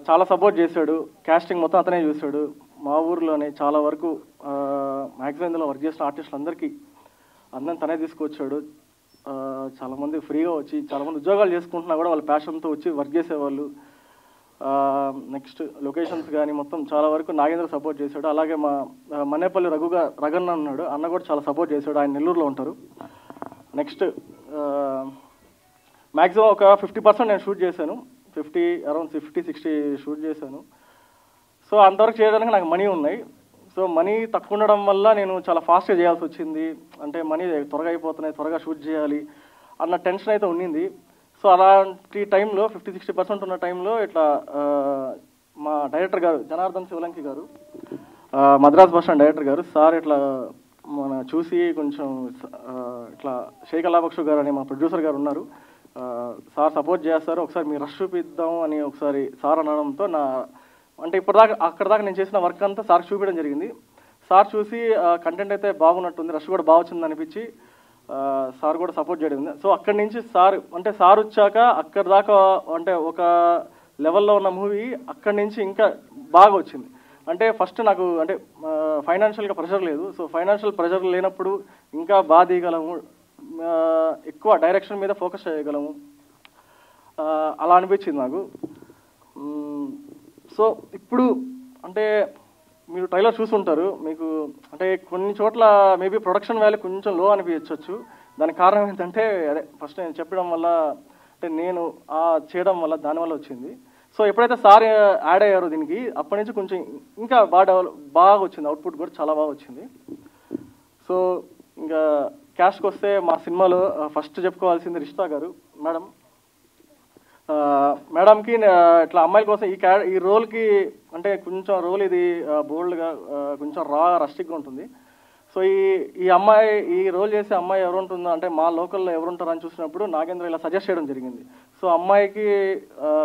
చాలా సపోర్ట్ చేశాడు. కాస్టింగ్ మొత్తం అతనే చూశాడు. మా ఊర్లోనే చాలా వరకు మ్యాక్సిమం ఇందులో వర్క్ చేసిన ఆర్టిస్టులు అందరికీ అందరిని తనే తీసుకొచ్చాడు. చాలామంది ఫ్రీగా వచ్చి, చాలామంది ఉద్యోగాలు చేసుకుంటున్నా కూడా వాళ్ళ ప్యాషన్తో వచ్చి వర్క్ చేసేవాళ్ళు. నెక్స్ట్ లొకేషన్స్ కానీ మొత్తం చాలా వరకు నాగేంద్ర సపోర్ట్ చేశాడు. అలాగే మా మనేపల్లి రఘన్న ఉన్నాడు, అన్న కూడా చాలా సపోర్ట్ చేశాడు. ఆయన నెల్లూరులో ఉంటారు. నెక్స్ట్ మ్యాక్సిమం ఒక 50% నేను షూట్ చేశాను. అరౌండ్ 50-60 షూట్ చేశాను. సో అంతవరకు చేయడానికి నాకు మనీ ఉన్నాయి. సో మనీ తక్కువ ఉండడం వల్ల నేను చాలా ఫాస్ట్గా చేయాల్సి వచ్చింది. అంటే మనీ త్వరగా అయిపోతున్నాయి, త్వరగా షూట్ చేయాలి అన్న టెన్షన్ అయితే ఉండింది. సో అలాంటి టైంలో 50-60% ఉన్న టైంలో ఇట్లా మా డైరెక్టర్ గారు జనార్దన్ శివలంకి గారు, మద్రాస్ బస్ స్టాండ్ డైరెక్టర్ గారు, సార్ ఇట్లా మన చూసి కొంచెం ఇట్లా షేక్ అల్లాబక్షు గారు అని మా ప్రొడ్యూసర్ గారు ఉన్నారు, సార్ సపోర్ట్ చేస్తారు, ఒకసారి మీరు రష్ చూపిద్దాం అని ఒకసారి సార్ అనడంతో అంటే ఇప్పటిదాకా అక్కడ దాకా నేను చేసిన వర్క్ అంతా సార్ చూపించడం జరిగింది. సార్ చూసి కంటెంట్ అయితే బాగున్నట్టుంది, రష్ కూడా బాగుంది అనిపించి సార్ కూడా సపోర్ట్ చేయడం. సో అక్కడి నుంచి సార్ వచ్చాక అక్కడి దాకా అంటే ఒక లెవెల్లో ఉన్న మూవీ అక్కడి నుంచి ఇంకా బాగా వచ్చింది. అంటే ఫస్ట్ నాకు అంటే ఫైనాన్షియల్గా ప్రెషర్ లేదు. సో ఫైనాన్షియల్ ప్రెషర్ లేనప్పుడు ఇంకా బాగా తీయగలము, ఎక్కువ డైరెక్షన్ మీద ఫోకస్ చేయగలము, అలా అనిపించింది నాకు. సో ఇప్పుడు అంటే మీరు ట్రైలర్ చూసుంటారు, మీకు అంటే కొన్ని చోట్ల మేబీ ప్రొడక్షన్ వాల్యూ కొంచెం లో అనిపించవచ్చు. దానికి కారణం ఏంటంటే అదే ఫస్ట్ నేను చెప్పడం వల్ల, అంటే నేను చేయడం వల్ల దానివల్ల వచ్చింది. సో ఎప్పుడైతే సార్ యాడ్ అయ్యారో దీనికి, అప్పటి నుంచి కొంచెం ఇంకా బాగా వచ్చింది, అవుట్పుట్ కూడా చాలా బాగా వచ్చింది. సో ఇంకా క్యాష్కి వస్తే మా సినిమాలో ఫస్ట్ చెప్పుకోవాల్సింది రిషితా గారు మేడంకి ఇట్లా అమ్మాయిల కోసం ఈ రోల్కి అంటే కొంచెం రోల్ ఇది బోల్డ్గా కొంచెం రస్టిక్గా ఉంటుంది. సో ఈ అమ్మాయి ఈ రోల్ చేసే అమ్మాయి ఎవరు ఉంటుందో అంటే మా లోకల్లో ఎవరు ఉంటారని చూసినప్పుడు నాగేంద్ర ఇలా సజెస్ట్ చేయడం జరిగింది. సో అమ్మాయికి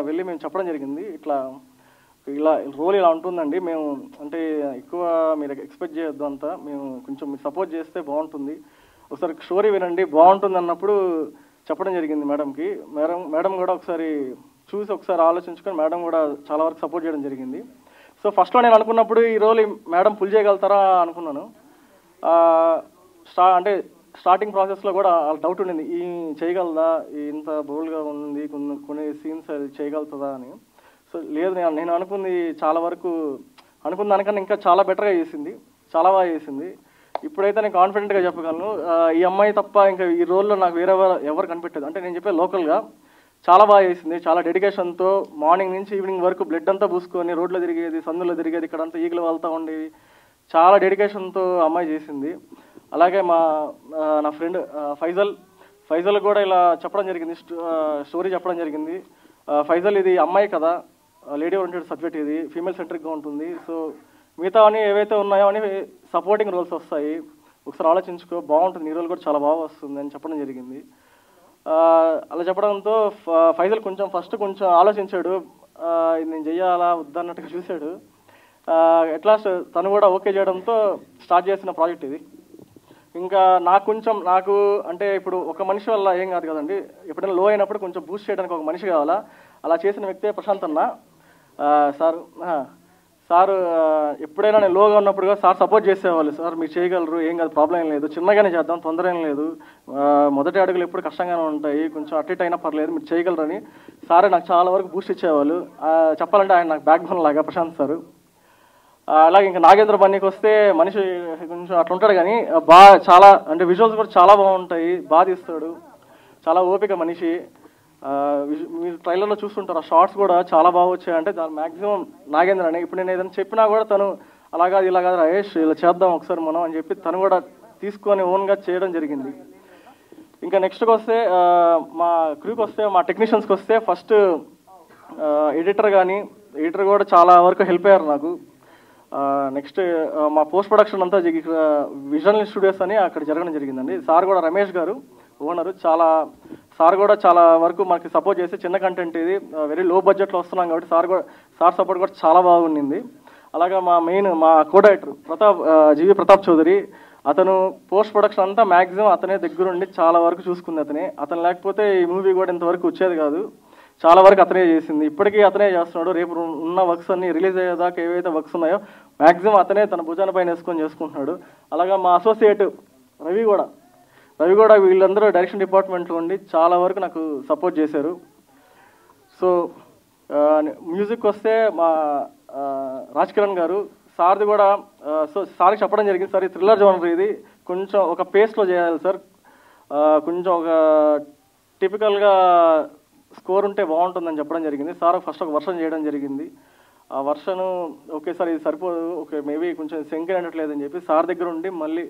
వెళ్ళి మేము చెప్పడం జరిగింది, ఇలా రోల్ ఇలా ఉంటుందండి, మేము అంటే ఎక్కువ మీరు ఎక్స్పెక్ట్ చేయొద్దు అంతా, మేము కొంచెం మీరు సపోర్ట్ చేస్తే బాగుంటుంది, ఒకసారి స్టోరీ వినండి బాగుంటుంది అన్నప్పుడు చెప్పడం జరిగింది మేడంకి. మేడం కూడా ఒకసారి చూసి ఒకసారి ఆలోచించుకొని మేడం కూడా చాలా వరకు సపోర్ట్ చేయడం జరిగింది. సో ఫస్ట్లో నేను అనుకున్నప్పుడు ఈ రోల్ మేడం ఫుల్ చేయగలుగుతారా అనుకున్నాను. అంటే స్టార్టింగ్ ప్రాసెస్లో కూడా డౌట్ ఉండింది, ఈ చేయగలదా, ఇంత బోల్డ్గా ఉంది, కొన్ని సీన్స్ చేయగలుగుతుందా అని. సో లేదు, నేను అనుకుంది చాలా వరకు అనుకున్న దానికన్నా ఇంకా చాలా బెటర్గా చేసింది, చాలా బాగా చేసింది. ఇప్పుడైతే నేను కాన్ఫిడెంట్గా చెప్పగలను, ఈ అమ్మాయి తప్ప ఇంకా ఈ రోల్లో నాకు వేరే ఎవరు కనిపెట్టదు. అంటే నేను చెప్పే లోకల్గా చాలా బాగా చేసింది, చాలా డెడికేషన్తో మార్నింగ్ నుంచి ఈవినింగ్ వరకు బ్లడ్ అంతా పూసుకొని రోడ్లో తిరిగేది, సందులో తిరిగేది, ఇక్కడంతా ఈగలు వెళ్తూ ఉండేది, చాలా డెడికేషన్తో అమ్మాయి చేసింది. అలాగే నా ఫ్రెండ్ ఫైజల్ కూడా ఇలా చెప్పడం జరిగింది, స్టోరీ చెప్పడం జరిగింది. ఫైజల్ ఇది అమ్మాయి కదా, లేడీ ఓరియంటెడ్ సబ్జెక్ట్, ఇది ఫీమేల్ సెంట్రిక్గా ఉంటుంది. సో మిగతా అని ఏవైతే ఉన్నాయో అని సపోర్టింగ్ రోల్స్ వస్తాయి, ఒకసారి ఆలోచించుకో, బాగుంటుంది, ఈ రోల్ కూడా చాలా బాగా వస్తుంది అని చెప్పడం జరిగింది. అలా చెప్పడంతో ఫైజల్ ఫస్ట్ కొంచెం ఆలోచించాడు, ఇది నేను చెయ్యాలా వద్దన్నట్టుగా చూశాడు. ఎట్లాస్ట్ తను కూడా ఓకే చేయడంతో స్టార్ట్ చేసిన ప్రాజెక్ట్ ఇది. ఇంకా నాకు అంటే ఇప్పుడు ఒక మనిషి వల్ల ఏం కాదు కదండి, ఎప్పుడైనా లో అయినప్పుడు కొంచెం బూస్ట్ చేయడానికి ఒక మనిషి కావాలా. అలా చేసిన వ్యక్తే ప్రశాంత్ అన్న. సార్ ఎప్పుడైనా నేను లోగా ఉన్నప్పుడు సార్ సపోర్ట్ చేసేవాళ్ళు, సార్ మీరు చేయగలరు, ఏం కాదు, ప్రాబ్లం ఏం లేదు, చిన్నగానే చేద్దాం, తొందర ఏం లేదు, మొదటి అడుగులు ఎప్పుడు కష్టంగానే ఉంటాయి, కొంచెం అటు ఇటు అయినా పర్లేదు, మీరు చేయగలరని సారే నాకు చాలా వరకు బూస్ట్ ఇచ్చేవాళ్ళు. చెప్పాలంటే ఆయన నాకు బ్యాక్ బోన్ లాగా ప్రశాంత్ సార్. అలాగే ఇంకా నాగేంద్ర బన్నీకి వస్తే మనిషి కొంచెం అట్లా ఉంటాడు, కానీ చాలా అంటే విజువల్స్ కూడా చాలా బాగుంటాయి, బాగా తీస్తాడు, చాలా ఓపిక మనిషి. మీరు ట్రైలర్లో చూస్తుంటారు, ఆ షార్ట్స్ కూడా చాలా బాగా వచ్చాయంటే దాని మ్యాక్సిమం నాగేంద్ర అని. ఇప్పుడు నేను ఏదైనా చెప్పినా కూడా తను అలాగా ఇలాగా రాయేష్ ఇలా చేద్దాం ఒకసారి మనం అని చెప్పి తను కూడా తీసుకొని ఓన్గా చేయడం జరిగింది. ఇంకా నెక్స్ట్కి వస్తే మా క్రూకి వస్తే, మా టెక్నీషియన్స్కి వస్తే, ఫస్ట్ ఎడిటర్ కూడా చాలా వరకు హెల్ప్ అయ్యారు నాకు. నెక్స్ట్ మా పోస్ట్ ప్రొడక్షన్ అంతా విజన్ స్టూడియోస్ అని అక్కడ జరగడం జరిగిందండి. సార్ కూడా రమేష్ గారు ఓనరు, సార్ కూడా చాలా వరకు మనకి సపోర్ట్ చేసి, చిన్న కంటెంట్ ఇది వెరీ లో బడ్జెట్లో వస్తున్నాం కాబట్టి సార్ సపోర్ట్ కూడా చాలా బాగుండింది. అలాగా మా కో డైరెక్టర్ జీవి ప్రతాప్ చౌదరి, అతను పోస్ట్ ప్రొడక్షన్ అంతా మ్యాక్సిమం అతనే దగ్గరుండి చాలా వరకు చూసుకుంది. అతను లేకపోతే ఈ మూవీ కూడా ఇంతవరకు వచ్చేది కాదు, చాలా వరకు అతనే చేసింది, ఇప్పటికీ అతనే చేస్తున్నాడు. రేపు ఉన్న వర్క్స్ అన్ని రిలీజ్ అయ్యేదాకా ఏవైతే వర్క్స్ ఉన్నాయో మ్యాక్సిమం అతనే తన భుజాన పైన వేసుకొని చేసుకుంటున్నాడు. అలాగా మా అసోసియేట్ రవి కూడా వీళ్ళందరూ డైరెక్షన్ డిపార్ట్మెంట్లో ఉండి చాలా వరకు నాకు సపోర్ట్ చేశారు. సో మ్యూజిక్ వస్తే మా రాజ్ కిరణ్ గారు, సార్ది కూడా సార్కి చెప్పడం జరిగింది, సార్ ఈ థ్రిల్లర్ జోనర్ ఇది కొంచెం ఒక పేస్ట్లో చేయాలి సార్, కొంచెం ఒక టిపికల్గా స్కోర్ ఉంటే బాగుంటుందని చెప్పడం జరిగింది. సార్ ఫస్ట్ ఒక వర్షన్ చేయడం జరిగింది. ఆ వర్షన్ ఓకే సార్ ఇది సరిపోదు, ఓకే మేబీ కొంచెం శంకర్ అనట్లేదని చెప్పి సార్ దగ్గర ఉండి మళ్ళీ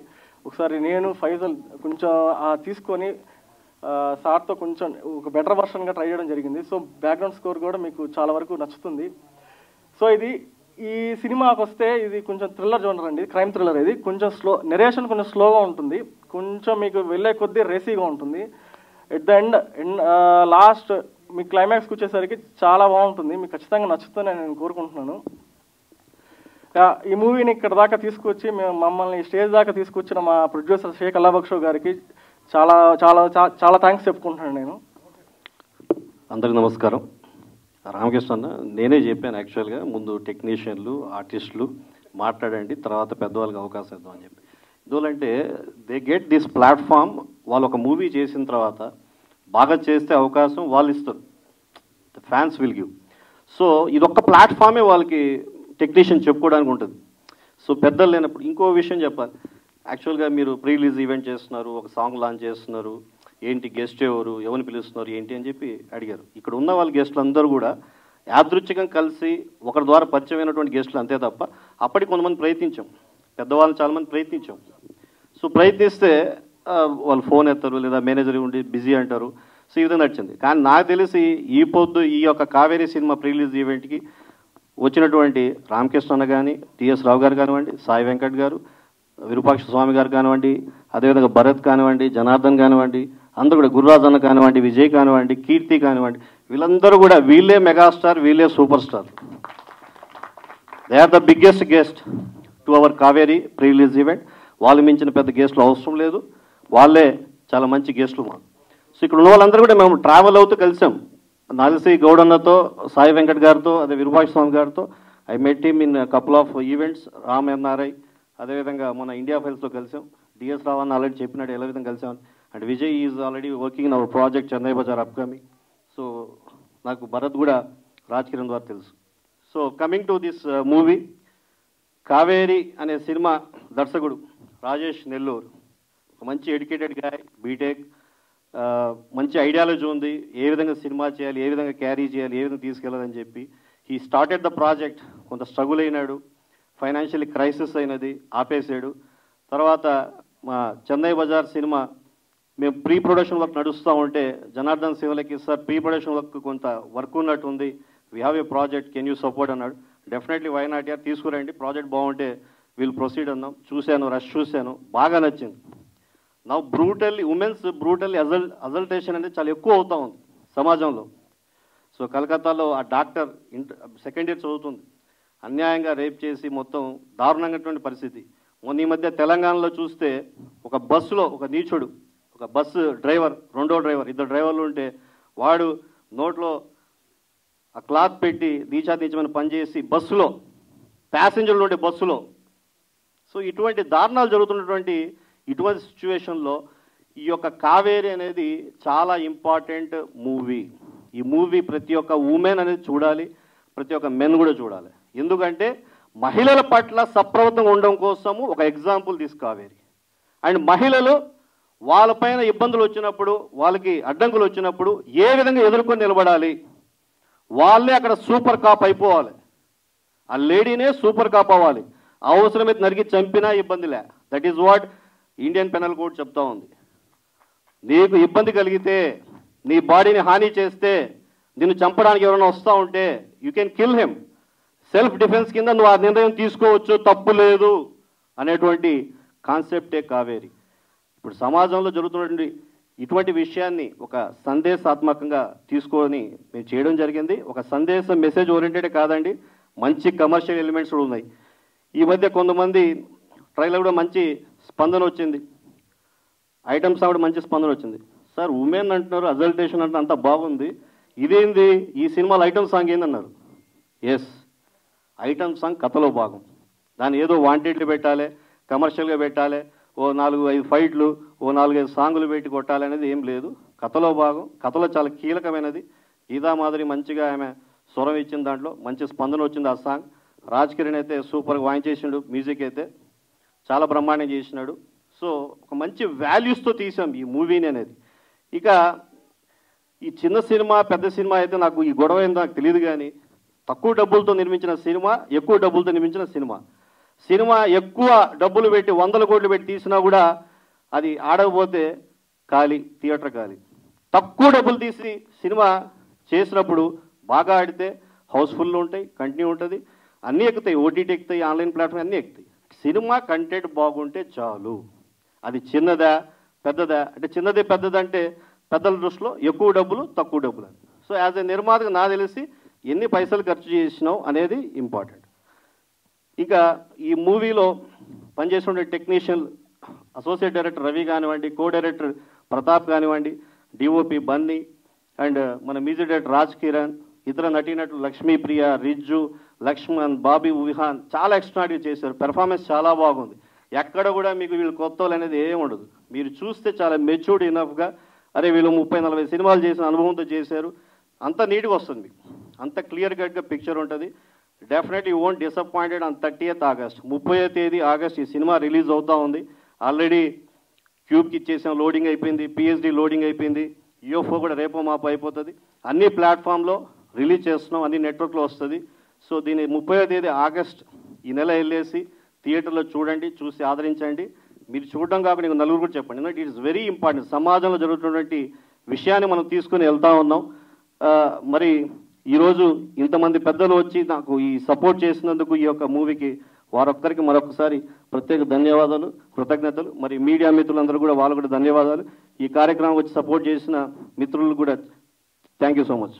ఒకసారి నేను ఫైజల్ కొంచెం తీసుకొని సార్తో కొంచెం ఒక బెటర్ వర్షన్గా ట్రై చేయడం జరిగింది. సో బ్యాక్గ్రౌండ్ స్కోర్ కూడా మీకు చాలా వరకు నచ్చుతుంది. సో ఈ సినిమాకి వస్తే ఇది కొంచెం థ్రిల్లర్ జోనర్ అండి, క్రైమ్ థ్రిల్లర్. ఇది కొంచెం నెరేషన్ కొంచెం స్లోగా ఉంటుంది, కొంచెం మీకు వెళ్ళే కొద్దీ రేసీగా ఉంటుంది. ఎట్ ద ఎండ్ లాస్ట్ మీ క్లైమాక్స్కి వచ్చేసరికి చాలా బాగుంటుంది, మీకు ఖచ్చితంగా నచ్చుతుందని నేను కోరుకుంటున్నాను. ఈ మూవీని ఇక్కడ దాకా తీసుకొచ్చి మమ్మల్ని స్టేజ్ దాకా తీసుకొచ్చిన మా ప్రొడ్యూసర్ షేక్ అల్లాబక్షు గారికి చాలా చాలా చాలా థ్యాంక్స్ చెప్పుకుంటున్నాను నేను. అందరికి నమస్కారం. రామకృష్ణ అన్న, నేనే చెప్పాను యాక్చువల్గా ముందు టెక్నీషియన్లు ఆర్టిస్టులు మాట్లాడండి, తర్వాత పెద్దవాళ్ళకి అవకాశం ఇద్దాం అని చెప్పి. ఎందుకంటే దే గెట్ దిస్ ప్లాట్ఫామ్, వాళ్ళు ఒక మూవీ చేసిన తర్వాత బాగా చేస్తే అవకాశం వాళ్ళు ఇస్తారు, the fans will give. So ఇదొక్క ప్లాట్ఫామే వాళ్ళకి టెక్నీషియన్ చెప్పుకోవడానికి ఉంటుంది. సో పెద్దలు లేనప్పుడు ఇంకో విషయం చెప్పాలి, యాక్చువల్గా మీరు ప్రీ రిలీజ్ ఈవెంట్ చేస్తున్నారు, ఒక సాంగ్ లాంచ్ చేస్తున్నారు, ఏంటి గెస్ట్ ఎవరిని పిలుస్తున్నారు ఏంటి అని చెప్పి అడిగారు. ఇక్కడ ఉన్న వాళ్ళ గెస్టులు అందరూ కూడా యాదృచ్ఛికంగా కలిసి ఒకరి ద్వారా పరిచయమైనటువంటి గెస్టులు అంతే తప్ప అప్పటికి కొంతమంది ప్రయత్నించాం, పెద్దవాళ్ళు చాలామంది ప్రయత్నించాం. సో ప్రయత్నిస్తే వాళ్ళు ఫోన్ ఎత్తారు లేదా మేనేజర్ ఉండి బిజీ అంటారు. సో ఈ విధంగా నడిచింది. కానీ నాకు తెలిసి ఈ యొక్క కావేరీ సినిమా ప్రీ రిలీజ్ ఈవెంట్కి వచ్చినటువంటి రామకృష్ణ అన్న కానీ, టిఎస్ రావు గారు కానివ్వండి, సాయి వెంకట్ గారు, విరూపాక్ష స్వామి గారు కానివ్వండి, అదేవిధంగా భరత్ కానివ్వండి, జనార్దన్ కానివ్వండి, అందరూ కూడా గురురాజ్ అన్న కానివ్వండి, విజయ్ కానివ్వండి, కీర్తి కానివ్వండి, వీళ్ళందరూ కూడా వీళ్ళే మెగాస్టార్, వీళ్ళే super star. They are the biggest guest to our Kaveri pre release event. వాళ్ళు మించిన పెద్ద గెస్టులు అవసరం లేదు, వాళ్ళే చాలా మంచి గెస్టులు మాకు. సో ఇక్కడ ఉన్న వాళ్ళందరూ కూడా మేము ట్రావెల్ అవుతూ కలిసాం. నలసి గౌడన్నతో, సాయి వెంకట్ గారితో, అదే విరూపాక్ష స్వామి గారితో I met him in couple of events, Ram NRI, అదేవిధంగా మన ఇండియా ఫైల్స్లో కలిసాం. డిఎస్ రావు అన్న ఆల్రెడీ చెప్పినట్టు ఎలా విధంగా కలిసాం. And Vijay is already working in our project Chennai bazaar upcoming. So నాకు భరత్ కూడా రాజ్ కిరణ్ ద్వారా తెలుసు. So coming to this movie, Kaveri అనే సినిమా దర్శకుడు రాజేష్ నెల్లూరు, ఒక మంచి ఎడ్యుకేటెడ్ గాయ్, బీటెక్, మంచి ఐడియాలజీ ఉంది, ఏ విధంగా సినిమా చేయాలి, ఏ విధంగా క్యారీ చేయాలి, ఏ విధంగా తీసుకెళ్ళాలని చెప్పి హీ స్టార్టెడ్ ద ప్రాజెక్ట్. కొంత స్ట్రగుల్ అయినాడు, ఫైనాన్షియల్లీ క్రైసిస్ అయినది, ఆపేసాడు. తర్వాత మా చెన్నై బజార్ సినిమా మేము ప్రీ ప్రొడక్షన్ వర్క్ నడుస్తూ ఉంటే జనార్దన్ శివలకి సార్ ప్రీ ప్రొడక్షన్ వర్క్ కొంత వర్క్ ఉన్నట్టు ఉంది, we have a project, can you support అన్నాడు. డెఫినెట్లీ వై నాట్ యార్, తీసుకురండి, ప్రాజెక్ట్ బాగుంటే వీళ్ళు ప్రొసీడ్ అన్నాం. చూశాను, రష్ చూశాను, బాగా నచ్చింది. నా ఉమెన్స్ బ్రూటల్లీ అజల్టేషన్ అనేది చాలా ఎక్కువ అవుతూ ఉంది సమాజంలో. సో కలకత్తాలో ఆ డాక్టర్ సెకండ్ ఇయర్ చదువుతుంది, అన్యాయంగా రేప్ చేసి మొత్తం దారుణంగాటువంటి పరిస్థితి. మొన్న ఈ మధ్య తెలంగాణలో చూస్తే ఒక బస్సులో ఒక నీచుడు, ఒక బస్సు డ్రైవర్, రెండో డ్రైవర్, ఇద్దరు డ్రైవర్లు ఉంటే వాడు నోట్లో ఆ క్లాత్ పెట్టి నీచమైన పనిచేసి బస్సులో, ప్యాసింజర్లు ఉండే బస్సులో. సో ఇటువంటి దారుణాలు జరుగుతున్నటువంటి ఇటువంటి సిచ్యువేషన్లో ఈ యొక్క కావేరి అనేది చాలా ఇంపార్టెంట్ మూవీ. ఈ మూవీ ప్రతి ఒక్క ఉమెన్ అనేది చూడాలి, ప్రతి ఒక్క మెన్ కూడా చూడాలి. ఎందుకంటే మహిళల పట్ల సప్రమత్తంగా ఉండడం కోసము ఒక ఎగ్జాంపుల్ కావేరి. అండ్ మహిళలు వాళ్ళపైన ఇబ్బందులు వచ్చినప్పుడు, వాళ్ళకి అడ్డంకులు వచ్చినప్పుడు ఏ విధంగా ఎదుర్కొని నిలబడాలి, వాళ్ళే అక్కడ సూపర్ కాప్ అయిపోవాలి, ఆ లేడీనే సూపర్ కాప్ అవ్వాలి. అవసరమైతే నరికి చంపినా ఇబ్బందిలే. That is what Indian penal code చెప్తా ఉంది. నీకు ఇబ్బంది కలిగితే, నీ బాడీని హాని చేస్తే, నిన్ను చంపడానికి ఎవరైనా వస్తూ ఉంటే you can kill him. Self defence కింద నువ్వు ఆ నిర్ణయం తీసుకోవచ్చు, తప్పు లేదు అనేటువంటి కాన్సెప్టే కావేరి. ఇప్పుడు సమాజంలో జరుగుతున్నటువంటి ఇటువంటి విషయాన్ని ఒక సందేశాత్మకంగా తీసుకొని మేము చేయడం జరిగింది. ఒక సందేశం మెసేజ్ ఓరియంటెడ్ కాదండి, మంచి కమర్షియల్ ఎలిమెంట్స్ కూడా ఉన్నాయి. ఈ మధ్య కొంతమంది ట్రైలర్ కూడా మంచి స్పందన వచ్చింది, ఐటమ్ సాంగ్ కూడా మంచి స్పందన వచ్చింది. సార్ ఉమెన్ అంటున్నారు, అజల్టేషన్ అంటున్నారు, అంత బాగుంది, ఇదేంది ఈ సినిమాలో ఐటమ్ సాంగ్ ఏందన్నారు. ఎస్, ఐటమ్ సాంగ్ కథలో భాగం. దాన్ని ఏదో వాంటెడ్లు పెట్టాలి, కమర్షియల్గా పెట్టాలి, ఓ 4-5 ఫైట్లు, ఓ 4-5 సాంగులు పెట్టి కొట్టాలి అనేది ఏం లేదు. కథలో భాగం, కథలో చాలా కీలకమైనది. గీతా మాదిరి మంచిగా ఆమె స్వరం ఇచ్చిన దాంట్లో మంచి స్పందన వచ్చింది ఆ సాంగ్. రాజ్ కిరణ్ అయితే సూపర్గా వాయించేసిండు, మ్యూజిక్ అయితే చాలా బ్రహ్మాండం చేసినాడు. సో ఒక మంచి వాల్యూస్తో తీసాం ఈ మూవీని అనేది. ఇక ఈ చిన్న సినిమా పెద్ద సినిమా అయితే నాకు ఈ గొడవ ఏందో నాకు తెలియదు, కానీ తక్కువ డబ్బులతో నిర్మించిన సినిమా, ఎక్కువ డబ్బులతో నిర్మించిన సినిమా ఎక్కువ డబ్బులు పెట్టి 100 కోట్లు పెట్టి తీసినా కూడా అది ఆడకపోతే ఖాళీ, థియేటర్ ఖాళీ. తక్కువ డబ్బులు తీసి సినిమా చేసినప్పుడు బాగా ఆడితే హౌస్ఫుల్ ఉంటాయి, కంటిన్యూ ఉంటుంది, అన్నీ ఎక్కుతాయి, ఓటీటీ ఎక్కుతాయి, ఆన్లైన్ ప్లాట్ఫామ్ అన్నీ ఎక్కుతాయి. సినిమా కంటెంట్ బాగుంటే చాలు. అది చిన్నదా పెద్దదా అంటే, చిన్నది పెద్దదంటే పెద్దల దృష్టిలో ఎక్కువ డబ్బులు తక్కువ డబ్బులు అని. సో యాజ్ ఎ నిర్మాతగా నాకు తెలిసి ఎన్ని పైసలు ఖర్చు చేసినావు అనేది ఇంపార్టెంట్. ఇక ఈ మూవీలో పనిచేసిన టెక్నీషియన్, అసోసియేట్ డైరెక్టర్ రవి కానివ్వండి, కో డైరెక్టర్ ప్రతాప్ కానివ్వండి, డిఓపి బన్నీ, అండ్ మన మ్యూజిక్ డైరెక్టర్ రాజ్ కిరణ్, ఇతర నటీనటులు లక్ష్మీప్రియ, రిజ్జు, లక్ష్మణ్, బాబీ విహాన్ చాలా ఎక్స్ట్రాడినరీ చేశారు. పెర్ఫార్మెన్స్ చాలా బాగుంది. ఎక్కడ కూడా మీకు వీళ్ళు కొత్త వాళ్ళు అనేది ఏమి ఉండదు. మీరు చూస్తే చాలా మెచ్యూర్డ్ ఇనఫ్గా, అరే వీళ్ళు 30-40 సినిమాలు చేసిన అనుభవంతో చేశారు, అంత నీట్గా వస్తుంది మీకు, అంత క్లియర్ కట్గా పిక్చర్ ఉంటుంది. Definitely you won't disappointed on 30th August, 30వ తేదీ ఆగస్ట్ ఈ సినిమా రిలీజ్ అవుతూ ఉంది. ఆల్రెడీ క్యూబ్కి ఇచ్చేసాం, లోడింగ్ అయిపోయింది, పిహెచ్డి లోడింగ్ అయిపోయింది, యూఎఫ్ఓ కూడా రేపో మాపో అయిపోతుంది. అన్ని ప్లాట్ఫామ్లో రిలీజ్ చేస్తున్నాం, అన్ని నెట్వర్క్లో వస్తుంది. సో దీన్ని 30వ తేదీ ఆగస్ట్ ఈ నెల వెళ్ళేసి థియేటర్లో చూడండి, చూసి ఆదరించండి. మీరు చూడడం కాకుండా ఇంకో నలుగురు కూడా చెప్పండి, ఎందుకంటే ఇట్ ఇస్ వెరీ ఇంపార్టెంట్. సమాజంలో జరుగుతున్నటువంటి విషయాన్ని మనం తీసుకుని వెళ్తూ ఉన్నాం. మరి ఈరోజు ఇంతమంది పెద్దలు వచ్చి నాకు ఈ సపోర్ట్ చేసినందుకు ఈ యొక్క మూవీకి వారొక్కరికి మరొకసారి ప్రత్యేక ధన్యవాదాలు, కృతజ్ఞతలు. మరి మీడియా మిత్రులందరూ కూడా వాళ్ళు కూడా ధన్యవాదాలు. ఈ కార్యక్రమం వచ్చి సపోర్ట్ చేసిన మిత్రులు కూడా థ్యాంక్ యూ సో మచ్.